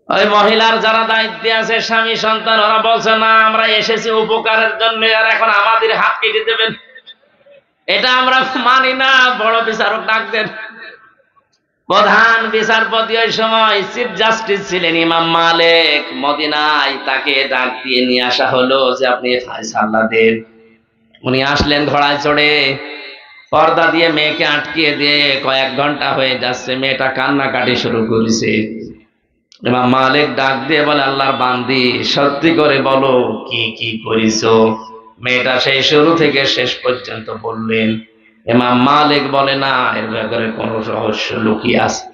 ওই মহিলার যারা দায়িত্বে আছে, স্বামী সন্তান, ওরা বলছে না, আমরা এসেছি উপকারের জন্য, আর এখন আমাদের হাত কেটে দেবেন, এটা আমরা মানি না। বড় বিচারক ডাক দেন। প্রধান বিচারপতি ওই সময় চিফ জাস্টিস ছিলেন ইমাম মালিক মদিনায়। তাকে ডাক দিয়ে নিয়ে আসা হলো যে আপনি ফায়সালা দেন। উনি আসলেন ঘোড়ায় চড়ে, পর্দা দিয়ে মেয়েকে আটকিয়ে দিয়ে কয়েক ঘন্টা হয়ে যাচ্ছে, মেয়েটা কান্নাকাটি শুরু করেছে। ইমাম মালিক ডাক দিয়ে বলে, আল্লাহর বান্দি, সত্যি করে বলো কি কি করিছো। মেয়েটা সেই শুরু থেকে শেষ পর্যন্ত বললেন। ইমাম মালিক বলে, না, এর ব্যাপারে কোনো রহস্য লুকিয়ে আছে,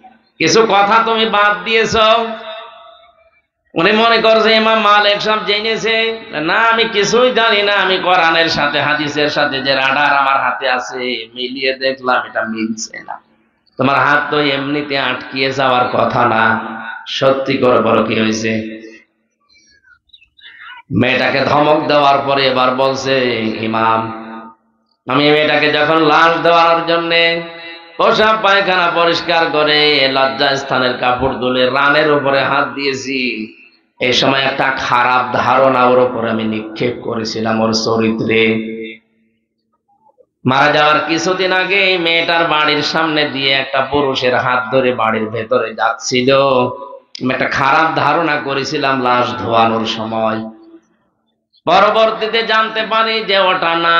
কিছু কথা তুমি বাদ দিয়েছো। উনি মনে করছে ইমাম মালিক সব জেনেছে। না, আমি কিছুই জানি না, আমি কোরআনের সাথে হাদিসের সাথে যে রাডার আমার হাতে আছে মিলিয়ে দেখলাম, এটা মিলছে না। তোমার হাত তো এমনিতে আটকিয়ে যাওয়ার কথা না, সত্যি করে বলো কি হয়েছে। মেয়েটাকে ধমক দেওয়ার পরে এবার বলছে, ইমাম, আমি মেয়েটাকে যখন লাশ দেওয়ার জন্য পোশাক পায়খানা পরিষ্কার করে লজ্জা স্থানের কাপড় তুলে রানের উপরে হাত দিয়েছি, এই সময় একটা খারাপ ধারণা ওর উপরে আমি নিক্ষেপ করেছিলাম, ওর চরিত্রে। মারা যাওয়ার কিছুদিন আগে মেয়েটার বাড়ির সামনে দিয়ে একটা পুরুষের হাত ধরে বাড়ির ভেতরে যাচ্ছিল, আমি একটা খারাপ ধারণা করেছিলাম লাশ ধোয়ানোর সময়। পরবর্তীতে জানতে পারি যে ওটা না,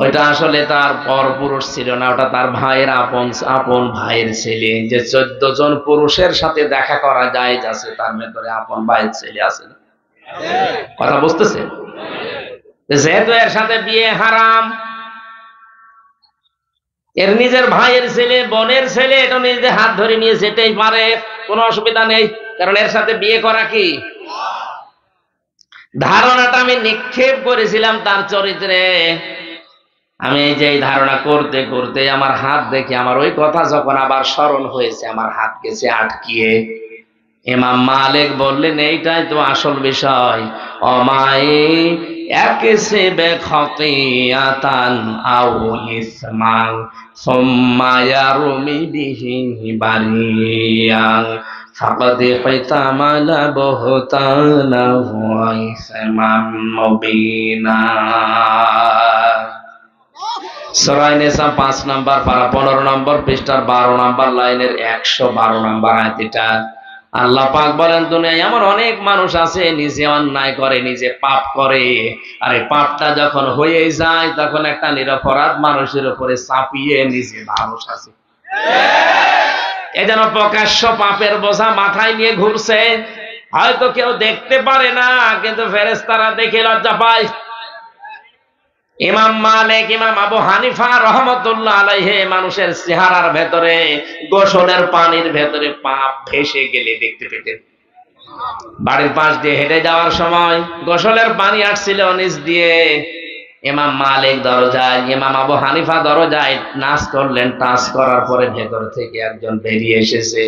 ওইটা আসলে তার পরপুরুষ ছিল না, ওটা তার ভাইয়ের আপন ভাইয়ের ছেলে। যে 14 জন পুরুষের সাথে দেখা করা যায় যাচ্ছে, তার ভেতরে আপন ভাইয়ের ছেলে আছে। কথা বুঝতেছে? যেহেতু এর সাথে বিয়ে হারাম, এর নিজের ভাইয়ের ছেলে, বোনের ছেলে, এটা নিজে হাত ধরে নিয়ে যেতেই পারে, কোনো অসুবিধা নেই, কারণ এর সাথে বিয়ে করা কি। ধারণাটা আমি নিক্ষেপ করেছিলাম তার চরিত্রে। আমি এই যে ধারণা করতে করতে আমার হাত দেখে আমার ওই কথা যখন আবার স্মরণ হয়েছে, আমার হাত গেছে আটকিয়ে। ইমাম মালিক বললেন, এইটাই তো আসল বিষয়। অমাই ইয়াকসিবে খাতিয়াতান আও ইসমান সুম্মা ইয়ারমি বিহি বারিয়ান ফাকাদ হিতামালা বুহতানাহু ওয়া ইসমান মুবিনা। সূরা নিসা 5 নম্বর পারা 15 নম্বর পৃষ্ঠার 12 নম্বর লাইনের 112 নম্বর আয়াত। এটা আল্লাহ পাক বলেন, দুনিয়ায় এমন অনেক মানুষ আছে নিজে অন্যায় করে, নিজে পাপ করে, আর এই পাপটা যখন হয়ে যায় তখন একটা নিরপরাধ মানুষের উপরে চাপিয়ে নিজে মানুষ আছে। এ যেন প্রকাশ্য পাপের বোঝা মাথায় নিয়ে ঘুরছে, হয়তো কেউ দেখতে পারে না, কিন্তু ফেরেশতারা দেখে লজ্জা পায়। ইমাম মালিক, ইমাম আবু হানিফা রহমতুল্লাহ আলাইহি মানুষের চেহারার ভেতরে গোসলের পানির ভেতরে পাপ ভেসে গেলে দেখতে পেতেন। বাড়ির পাশ দিয়ে হেঁটে যাওয়ার সময় গোসলের পানি আসছিল নিচ দিয়ে, ইমাম মালিক দরজায়, ইমাম আবু হানিফা দরজায় নাচ করলেন, টাচ করার পরে ভেতর থেকে একজন বেরিয়ে এসেছে,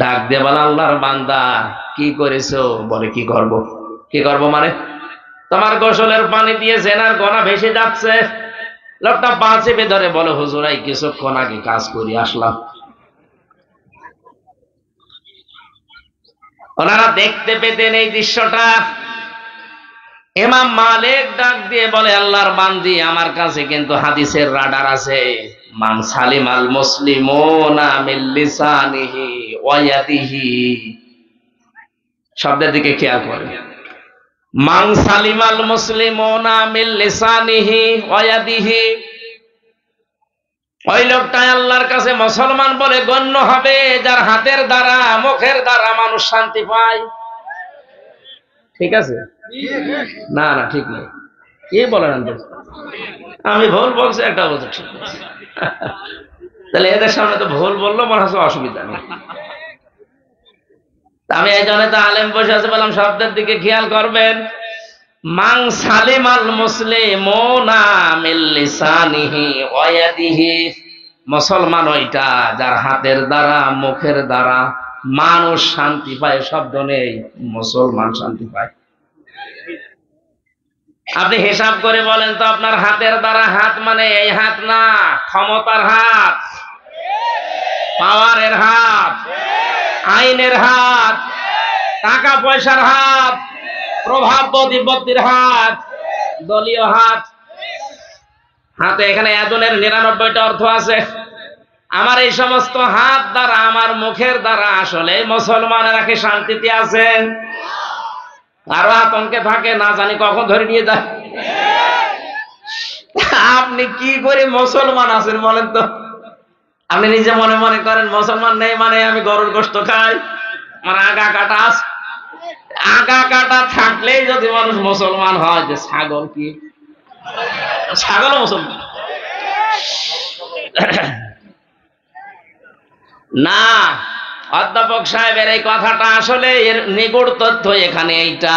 ডাক দিয়ে বলে, আল্লাহর বান্দা, কি করেছো? বলে, কি করব? কি করব মানে? তোমার গোসলের পানি দিয়ে জেনার গোনা ভেসে যাচ্ছে। লোকটা পা চেপে ধরে বলে, হুজুর, এই কিছুক্ষণ আগে কাজ করি আসলাম। ওনারা দেখতে পেতেন এই দৃশ্যটা। ইমাম মালিক ডাক দিয়ে বলে, আল্লাহর বান্দি, আমার কাছে কিন্তু হাদিসের রাডার আছে। মান সালিমাল মুসলিমুনা মিন লিসানিহি ওয়া ইয়াদিহি। শব্দের দিকে খেয়াল করেন। মান সালিমাল মুসলিমুনা মিন লিসানিহি ওয়া ইয়াদিহি, ওই লোকটাই আল্লাহর কাছে মুসলমান বলে গণ্য হবে যার হাতের দ্বারা, মুখের দ্বারা মানুষ শান্তি পায়। ঠিক আছে? না না, ঠিক নেই। কি বলেন? আমি ভুল বলছি, একটা বলছি ঠিক। তাহলে এদের সামনে তো ভুল বললো, মনে হচ্ছে অসুবিধা নেই। আমি এই জন্য তো আলেম বসে আছে বললাম, শব্দের দিকে খেয়াল করবেন। মান সালিমাল মুসলিমুনা মিন লিসানিহি ওয়া ইয়াদিহি, মুসলমান ওইটা যার হাতের দ্বারা, মুখের দ্বারা মানুষ শান্তি পায়। শব্দ নেই, মুসলমান শান্তি পায়। আপনি হিসাব করে বলেন তো, আপনার হাতের দ্বারা, হাত মানে এই হাত না, ক্ষমতার হাত, পাওয়ারের হাত, আইনের হাত, টাকা পয়সার হাত, প্রভাব প্রতিপত্তির হাত, দলীয় হাত। হাতে এখানে এজনের 99টা অর্থ আছে। আমার এই সমস্ত হাত দ্বারা, আমার মুখের দ্বারা আসলে মুসলমানেরা কি শান্তিতে আছেন? আরো আতঙ্কে থাকে, না জানি কখন ধরে নিয়ে যায়। আপনি কি করে মুসলমান আছেন বলেন তো? আপনি নিজে মনে মনে করেন মুসলমান নেই মানে আমি গরুর গোশত খাই, মানে আগা কাটা আছে, আগা কাটা থাকলেই যদি মানুষ মুসলমান হয়, যে ছাগল কি, ছাগল মুসলমান না। অধ্যাপক সাহেবের এই কথাটা আসলে এর নিগুড় তথ্য এখানে এইটা,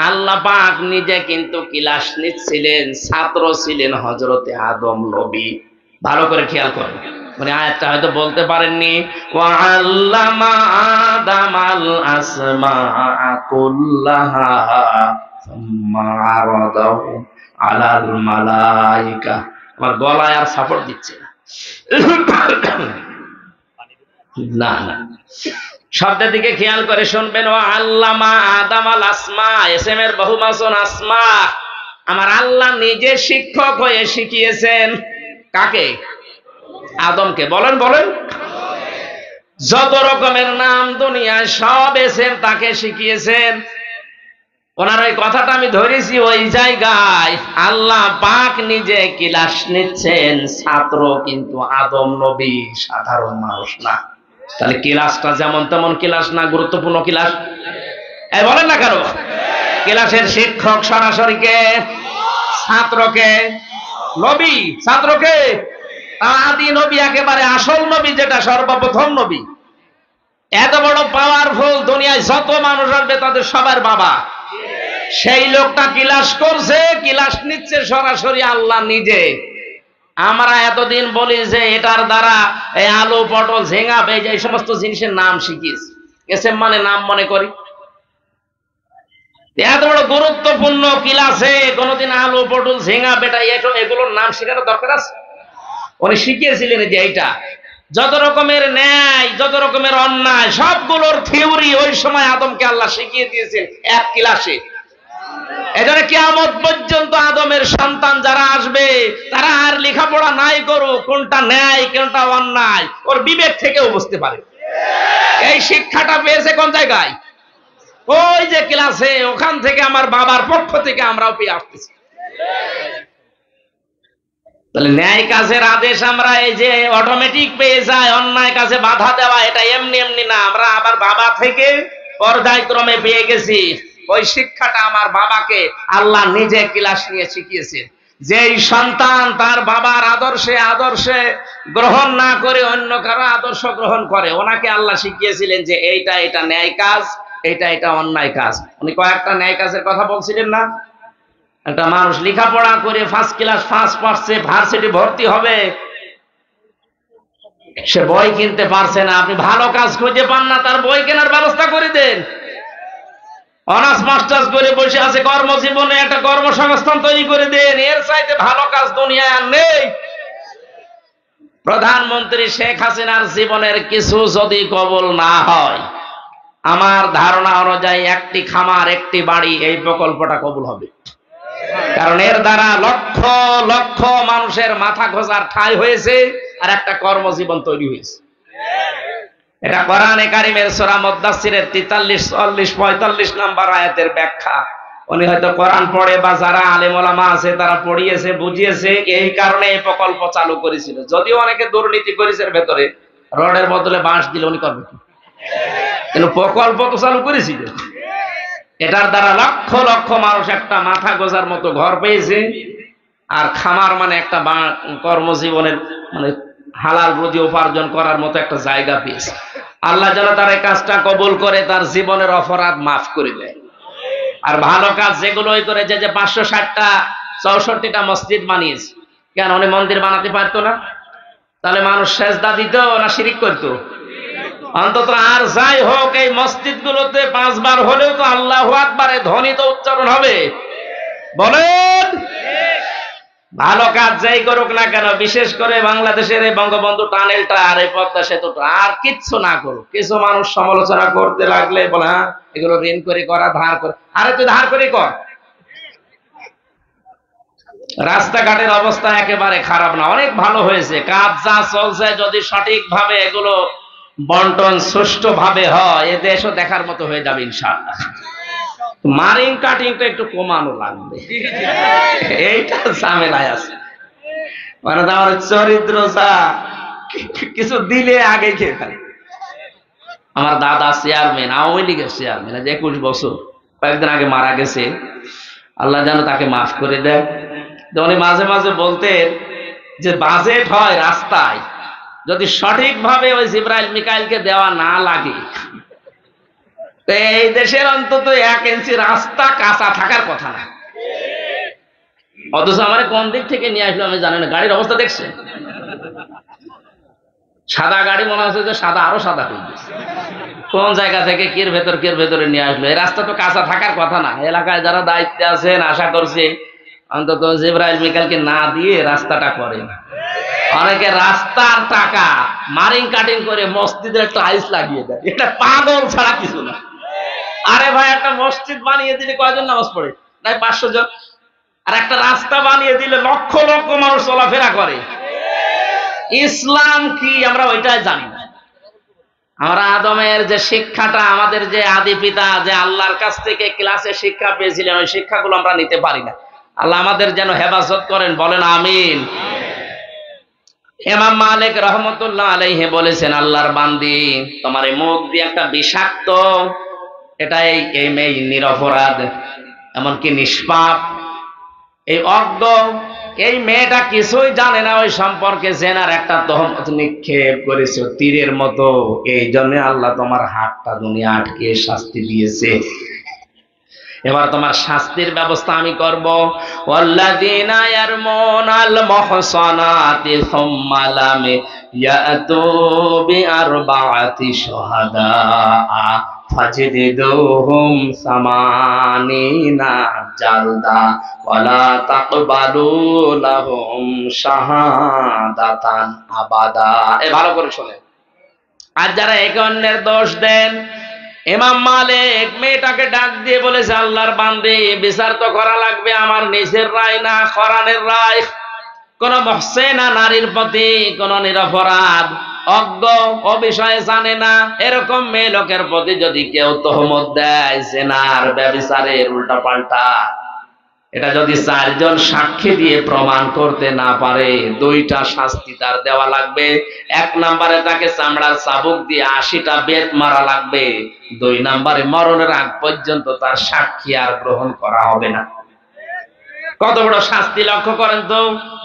আল্লাহ পাক নিজে কিন্তু ক্লাস নিচ্ছিলেন, ছাত্র ছিলেন হযরতে আদম নবী। ভালো করে খেয়াল করেন, মানে আয়াতটা হয়তো বলতে পারেননি, ওয়া আল্লামা আদামাল আসমাআ কুল্লাহা সুম্মা আরাদাহু আলাল মালাইকা। আমার গলায় আর সাপোর্ট দিচ্ছে না, না শব্দের দিকে খেয়াল করে শুনবেন। ও আল্লামা আদামাল আসমা, এসএম এর বহুবচন আসমা। আমার আল্লাহ নিজে শিক্ষক হয়ে শিখিয়েছেন কাকে? আদমকে। বলেন বলেন, যত রকমের নাম দুনিয়ায় সব এসেম তাকে শিখিয়েছেন। ওনার ওই কথাটা আমি ধরেছি ওই জায়গায় আল্লাহ পাক নিজে ক্লাস নিচ্ছেন, ছাত্র কিন্তু আদম নবী, সাধারণ মানুষ না। তাহলে ক্লাসটা যেমন তেমন ক্লাস না, গুরুত্বপূর্ণ ক্লাস। এই বলেন না কেন? ক্লাসের শিক্ষক সরাসরি কে? ছাত্রকে। নবী ছাত্রকে, আদি নবী, একেবারে আসল নবী, যেটা সর্বপ্রথম নবী। এত বড় পাওয়ারফুল, দুনিয়ায় যত মানুষ আসবে তাদের সবার বাবা। সেই লোকটা ক্লাস করছে, ক্লাস নিচ্ছে সরাসরি আল্লাহ নিজে। আমরা এতদিন বলি যে এটার দ্বারা এই আলু পটল ঝিঙা পেঁয়াজ এই সমস্ত জিনিসের নাম শিখিয়েছি, এসএম মানে নাম মনে করি। এত বড় গুরুত্বপূর্ণ ক্লাসে কোনদিন আলু পটল ঝিঙা বেটা এগুলোর নাম শেখানোর দরকার আছে? উনি শিখিয়েছিলেন যে এইটা যত রকমের ন্যায়, যত রকমের অন্যায়, সবগুলোর থিওরি ওই সময় আদমকে আল্লাহ শিখিয়ে দিয়েছেন এক ক্লাসে। এজন্য কিয়ামত পর্যন্ত আদমের সন্তান যারা আসবে তারা আর লেখাপড়া নাই করুক, কোনটা ন্যায় কোনটা অন্যায় ওর বিবেক থেকেও বুঝতে পারে। এই শিক্ষাটা পেয়েছে কোন জায়গায়? ওই যে ক্লাসে, ওখান থেকে আমার বাবার পক্ষ থেকে আমরাও পেয়ে আসতেছি। তাহলে ন্যায় কাজের আদেশ আমরা এই যে অটোমেটিক পেয়ে যাই, অন্যায় কাজে বাধা দেওয়া এটা এমনি এমনি না, আমরা আবার বাবা থেকে পর্যায়ক্রমে পেয়ে গেছি। ওই শিক্ষাটা আমার বাবাকে আল্লাহ নিজে ক্লাস নিয়ে শিখিয়েছেন। যেই সন্তান তার বাবার আদর্শে গ্রহণ না করে অন্য কারো আদর্শ গ্রহণ করে, ওনাকে আল্লাহ শিখিয়েছিলেন যে এইটা এটা ন্যায় কাজ, এটা অন্যায় কাজ। উনি কয়েকটা ন্যায় কাজের কথা বলছিলেন না? একটা মানুষ লেখাপড়া করে ফার্স্ট ক্লাস ফার্স্ট পাচ্ছে, ভার্সিটি ভর্তি হবে, সে বই কিনতে পারছে না, আপনি ভালো কাজ খুঁজে পান না, তার বই কেনার ব্যবস্থা করে দেন। অনার্স মাস্টার্স করে বসে আছে, কর্মজীবনে একটা কর্মসংস্থান তৈরি করে দেন। এর চাইতে ভালো কাজ দুনিয়ায় আর নেই। প্রধানমন্ত্রী শেখ হাসিনার জীবনের কিছু যদি কবুল না হয়, আমার ধারণা অনুযায়ী একটি খামার একটি বাড়ি এই প্রকল্পটা কবুল হবে। কারণ এর দ্বারা লক্ষ লক্ষ মানুষের মাথা গোঁজার ঠাঁই হয়েছে আর একটা কর্মজীবন তৈরি হয়েছে। এটা কোরআনে কারিমের সূরা মুদ্দাসসিরের 43, 44, 45 নাম্বার আয়াতের ব্যাখ্যা। উনি হয়তো কোরআন পড়ে বা যারা আলেম ওলামা আছে তারা পড়িয়েছে, বুঝিয়েছে, এই কারণে এই প্রকল্প চালু করেছিল। যদিও অনেকে দুর্নীতি করেছে ভেতরে, রডের বদলে বাঁশ দিলে উনি করবে কি? কিন্তু প্রকল্প তো চালু করেছিল। এটার দ্বারা লক্ষ লক্ষ মানুষ একটা মাথা গোজার মতো ঘর পেয়েছে, আর খামার মানে একটা কর্মজীবনের মানে হালাল রুজি উপার্জন করার মতো একটা জায়গা পেয়েছে। আল্লাহ যেন তার এই কাজটা কবুল করে, তার জীবনের অপরাধ মাফ করে দেয়। আর ভালো কাজ যেগুলোই করে, যে 560টা 64টা মসজিদ বানিয়েছে, কেন উনি মন্দির বানাতে পারতো না? তাহলে মানুষ সেজদা দিত না শিরিক করতো? অন্তত আর যাই হোক এই মসজিদ গুলোতে 5 বার হলেও তো আল্লাহু আকবারে ধ্বনি তো উচ্চারণ হবে। বলেন, ভালো কাজ যাই করুক না কেন, বিশেষ করে বাংলাদেশের এই বঙ্গবন্ধু টানেলটা আর এই পদ্মা সেতুটা, আর কিচ্ছু না করুক, কিছু মানুষ সমালোচনা করতে লাগলে বলে হ্যাঁ এগুলো ঋণ করে করা, ধার করে। আরে তুই ধার করে কর। রাস্তাঘাটের অবস্থা একেবারে খারাপ না, অনেক ভালো হয়েছে। কাজ যা চলছে যদি সঠিকভাবে এগুলো বন্টন সুষ্ঠুভাবে হয়, এ দেশও দেখার মতো হয়ে যাবে ইনশাআল্লাহ। মারিং কাটিংটা একটু কমানো লাগবে, এইটা ঝামেলায় আছে। মানে আমার চরিত্র যা কিছু দিলে আগে খেয়ে ফেলে। আমার দাদা চেয়ারম্যান, আওয়ামী লীগের চেয়ারম্যান, 21 বছর, কয়েকদিন আগে মারা গেছে, আল্লাহ যেন তাকে মাফ করে দেয়। তো উনি মাঝে মাঝে বলতেন যে বাজেট হয় রাস্তায়, যদি সঠিকভাবে ওই জিবরাইল মিকাইলকে দেওয়া না লাগে, এই দেশের অন্তত 1 ইঞ্চি রাস্তা কাঁচা থাকার কথা না। অথচ আমার কোন দিক থেকে নিয়ে আসলো আমি জানি না। গাড়ির অবস্থা দেখছেন? সাদা গাড়ি মনে হচ্ছে যে সাদা আরো সাদা হয়ে গেছে। কোন জায়গা থেকে কির ভেতরে নিয়ে আসলো? এই রাস্তা তো কাঁচা থাকার কথা না। এলাকায় যারা দায়িত্বে আছেন আশা করছি অন্তত জিবরাইল মিকাইলকে না দিয়ে রাস্তাটা করে। অনেকে রাস্তার টাকা মারিং কাটিং করে মসজিদের টাইলস লাগিয়ে দেয়। এটা পাগল ছাড়া কিছু না। আরে ভাই, একটা মসজিদ বানিয়ে দিলে কয়জন নামাজ পড়ে? তাই 500 জন। আর একটা রাস্তা বানিয়ে দিলে লক্ষ লক্ষ মানুষ চলাফেরা করে। ইসলাম কি আমরা ওইটাই জানি না। আমরা আদমের যে শিক্ষাটা, আমাদের যে আদি পিতা যে আল্লাহর কাছ থেকে ক্লাসে শিক্ষা পেয়েছিলেন, ওই শিক্ষাগুলো আমরা নিতে পারি না। আল্লাহ আমাদের যেন হেফাজত করেন, বলেন আমিন। ইমাম মালিক রহমতুল্লাহ আলাইহি বলেছেন, আল্লাহর বান্দি, তোমার এই মুখ দিয়ে একটা বিষাক্ত, এটা এই মেয়ে নিরপরাধ, এমনকি নিষ্পাপ, এই অজ্ঞ, এই মেয়েটা কিছুই জানে না ওই সম্পর্কে, জেনার একটা তহমত নিক্ষেপ করেছে তীরের মতো। এই জন্য আল্লাহ তোমার হাতটা দুনিয়া আটকে শাস্তি দিয়েছে। এবার তোমার শাস্তির ব্যবস্থা আমি করব। ওয়াল্লাযীনা ইয়ারমুনাল মুহসানাতি সুম্মা লাম ইয়াতু বিআরবাআতি শুহাদা ফাজলিদুহুম সামানিনা জালদা ওয়ালা তাকবালু লাহুম শাহাদাতান আবাদা। ভালো করে শোনেন। আর যারা একে অন্যের দোষ দেন, ইমাম মালিক মেয়েটাকে ডাক দিয়ে বলেছে, আল্লাহর বান্দী, বিচার তো করা লাগবে আমার নিজের রায় না, কোরআনের রায়। কোন মুহসিনা নারীর প্রতি, কোন নিরপরাধ, অজ্ঞ, ও বিষয়ে জানে না, এরকম মেয়ে লোকের প্রতি যদি কেউ তহমত দেয় জিনার, ব্যভিচারের, উল্টা পাল্টা, এটা যদি 4 জন সাক্ষী দিয়ে প্রমাণ করতে না পারে, 2টা শাস্তি তার দেওয়া লাগবে। 1 নম্বরে তাকে চামড়ার চাবুক দিয়ে 80টা বেত মারা লাগবে। 2 নম্বরে মরণের আগ পর্যন্ত তার সাক্ষী আর গ্রহণ করা হবে না। কত বড় শাস্তি লক্ষ্য করেন তো।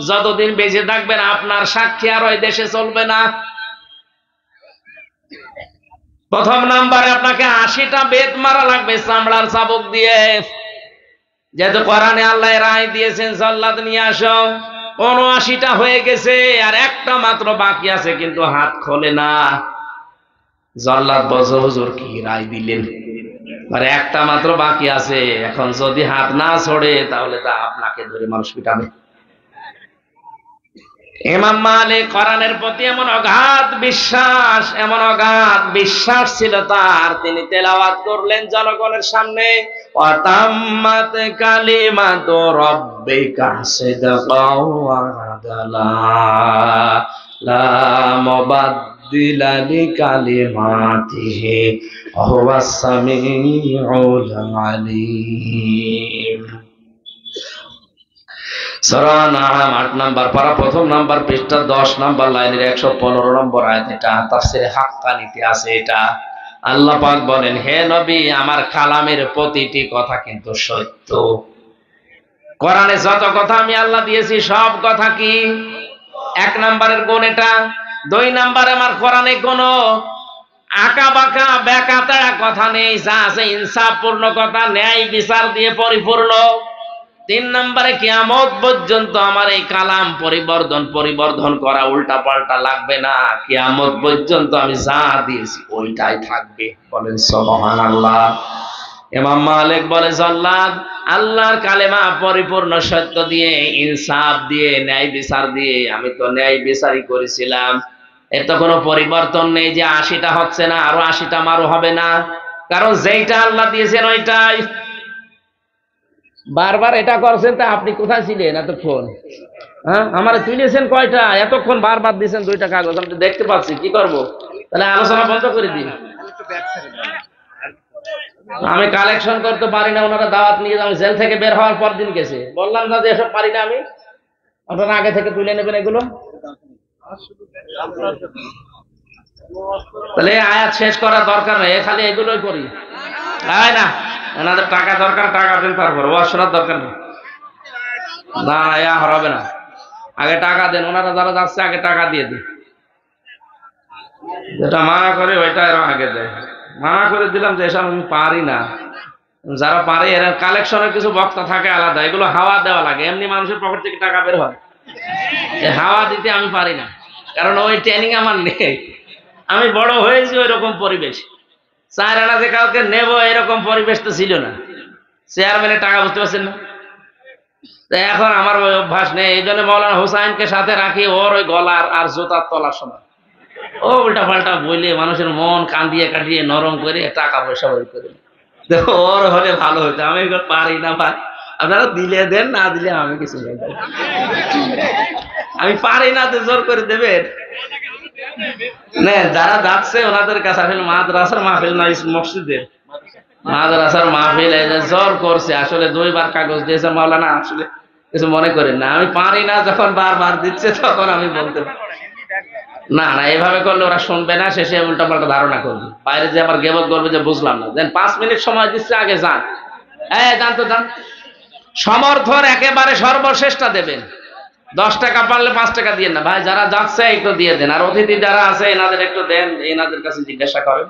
যতদিন বেঁচে থাকবেন আপনার সাক্ষী আর ওই দেশে চলবে না। 1 নম্বরে আপনাকে 80টা বেত মারা লাগবে চামড়ার চাবুক দিয়ে। যেহেতু কোরআনে আল্লাহ রায় দিয়েছেন জল্লাদ নিয়ে আসো, 79টা হয়ে গেছে, আর একটা মাত্র বাকি আছে, কিন্তু হাত খোলে না। জল্লাদ বলছে, হুজুর কি রায় দিলেন? আর একটা মাত্র বাকি আছে, এখন যদি হাত না ছড়ে তাহলে তা আপনাকে ধরে মানুষ পিটাবে। ইমাম মালিক কোরআনের প্রতি এমন অগাধ বিশ্বাস ছিল তার, তিনি তেলাওয়াত করলেন জনগণের সামনে, ওয়াতাম্মাত কালিমাতু রাব্বিকা সিদকাও ওয়া আদালা লা মুবাদদিলা লিকালিমাতিহি ওয়া হুয়াস সামিউল আলীম। সূরা আনআম 8 নম্বর পারা, 1 নম্বর পৃষ্ঠা, 10 নম্বর লাইনের 115 নম্বর আয়াত। এটা তাফসীরে হাক্কানিতে আছে। এটা আল্লাহ পাক বলেন, হে নবী, আমার কালামের প্রতিটি কথা কিন্তু সত্য। কোরআনে যত কথা আমি আল্লাহ দিয়েছি সব কথা কি? 1 নম্বরের গুণ এটা। 2 নম্বরে আমার কোরআনে কোনো আঁকা বাঁকা বেকাতাড়া কথা নেই, যা আছে ইনসাফপূর্ণ কথা, ন্যায় বিচার দিয়ে পরিপূর্ণ। 3 নম্বরে কিয়ামত পর্যন্ত আমার এই কালাম পরিবর্ধন করা, উল্টা পাল্টা লাগবে না। কিয়ামত পর্যন্ত আমি যা দিয়েছি ওইটাই থাকবে। বলেন সুবহানাল্লাহ। ইমাম মালিক বলে, জল্লাদ আল্লাহর কালেমা পরিপূর্ণ সত্য দিয়ে, ইনসাফ দিয়ে, ন্যায় বিচার দিয়ে, আমি তো ন্যায় বিচারই করেছিলাম। এর তো কোনো পরিবর্তন নেই যে 80টা হচ্ছে না, আরো 80টা মারো হবে না, কারণ যেইটা আল্লাহ দিয়েছেন ওইটাই। বারবার এটা করছেন, তা আপনি কোথায় ছিলেন এতক্ষণ? হ্যাঁ, আমারে তুলেছেন কয়টা? এতক্ষণ বারবার দিয়েছেন 2টা কাগজ, আমি দেখতে পাচ্ছি। কি করব? তাহলে আলোচনা বন্ধ করে দিন। আমি কালেকশন করতে পারি না, ওনারা দাওয়াত নিয়ে আমি জেল থেকে বের হওয়ার পর দিন গেছে, বললাম না যে এসব পারি না আমি। আপনারা আগে থেকে তুলে নেবেন এগুলো। তাহলে এই আয়াত শেষ করার দরকার নেই, খালি এগুলোই করি। তাই না, এনাদের টাকা দরকার, টাকা দেন, তারপর ওয়াজ শোনার দরকার নেই। না ইয়া হবে না, আগে টাকা দেন। ওনারা যারা যাচ্ছে আগে টাকা দিয়ে দিন। যেটা মানা করে ওইটা এরা আগে দেয়। মানা করে দিলাম যে এসব আমি পারি না। যারা পারে এরা কালেকশনের কিছু বক্তা থাকে আলাদা, এগুলো হাওয়া দেওয়া লাগে, এমনি মানুষের পকেট থেকে টাকা বের হয়। হাওয়া দিতে আমি পারি না, কারণ ওই ট্রেনিং আমার নেই। আমি বড় হয়েছি ওই রকম পরিবেশ। চার আনা যে কাউকে নেব এরকম পরিবেশ তো ছিল না। চেয়ারম্যানের টাকা, বুঝতে পারছেন না? এখন আমার ওই অভ্যাস নেই, এই জন্য মৌলানা হুসাইনকে সাথে রাখি। ওর ওই গলার আর জুতার তলার সময় ও উল্টা পাল্টা বইলে মানুষের মন কান্দিয়ে কাটিয়ে নরম করে টাকা পয়সা বের করে। ওর হলে ভালো হতো, আমি এগুলো পারি না ভাই। আপনারা দিলে দেন, না দিলে আমি কিছু নেই। আমি পারি না তো জোর করে দেবেন না। যারা যাচ্ছে ওনাদের কাছে আসলে মাদ্রাসার মাহফিল না, মসজিদের মাদ্রাসার মাহফিল জোর করছে। আসলে 2 বার কাগজ দিয়েছে মাওলানা, আসলে কিছু মনে করেন না। আমি পারি না যখন বারবার দিচ্ছে তখন আমি বলতে না না, এভাবে করলে ওরা শুনবে না, শেষে উল্টা পাল্টা ধারণা করবে। বাইরে যে আবার গেবত করবে যে বুঝলাম না। দেন 5 মিনিট সময় দিচ্ছে, আগে যান। যান তো যান। সমর্থন একেবারে সর্বশ্রেষ্ঠটা দেবেন। 10 টাকা পারলে 5 টাকা দিয়ে না ভাই, যারা যাচ্ছে একটু দিয়ে দেন। আর অতিথি যারা আছে এনাদের একটু দেন, এনাদের কাছে জিজ্ঞাসা করেন।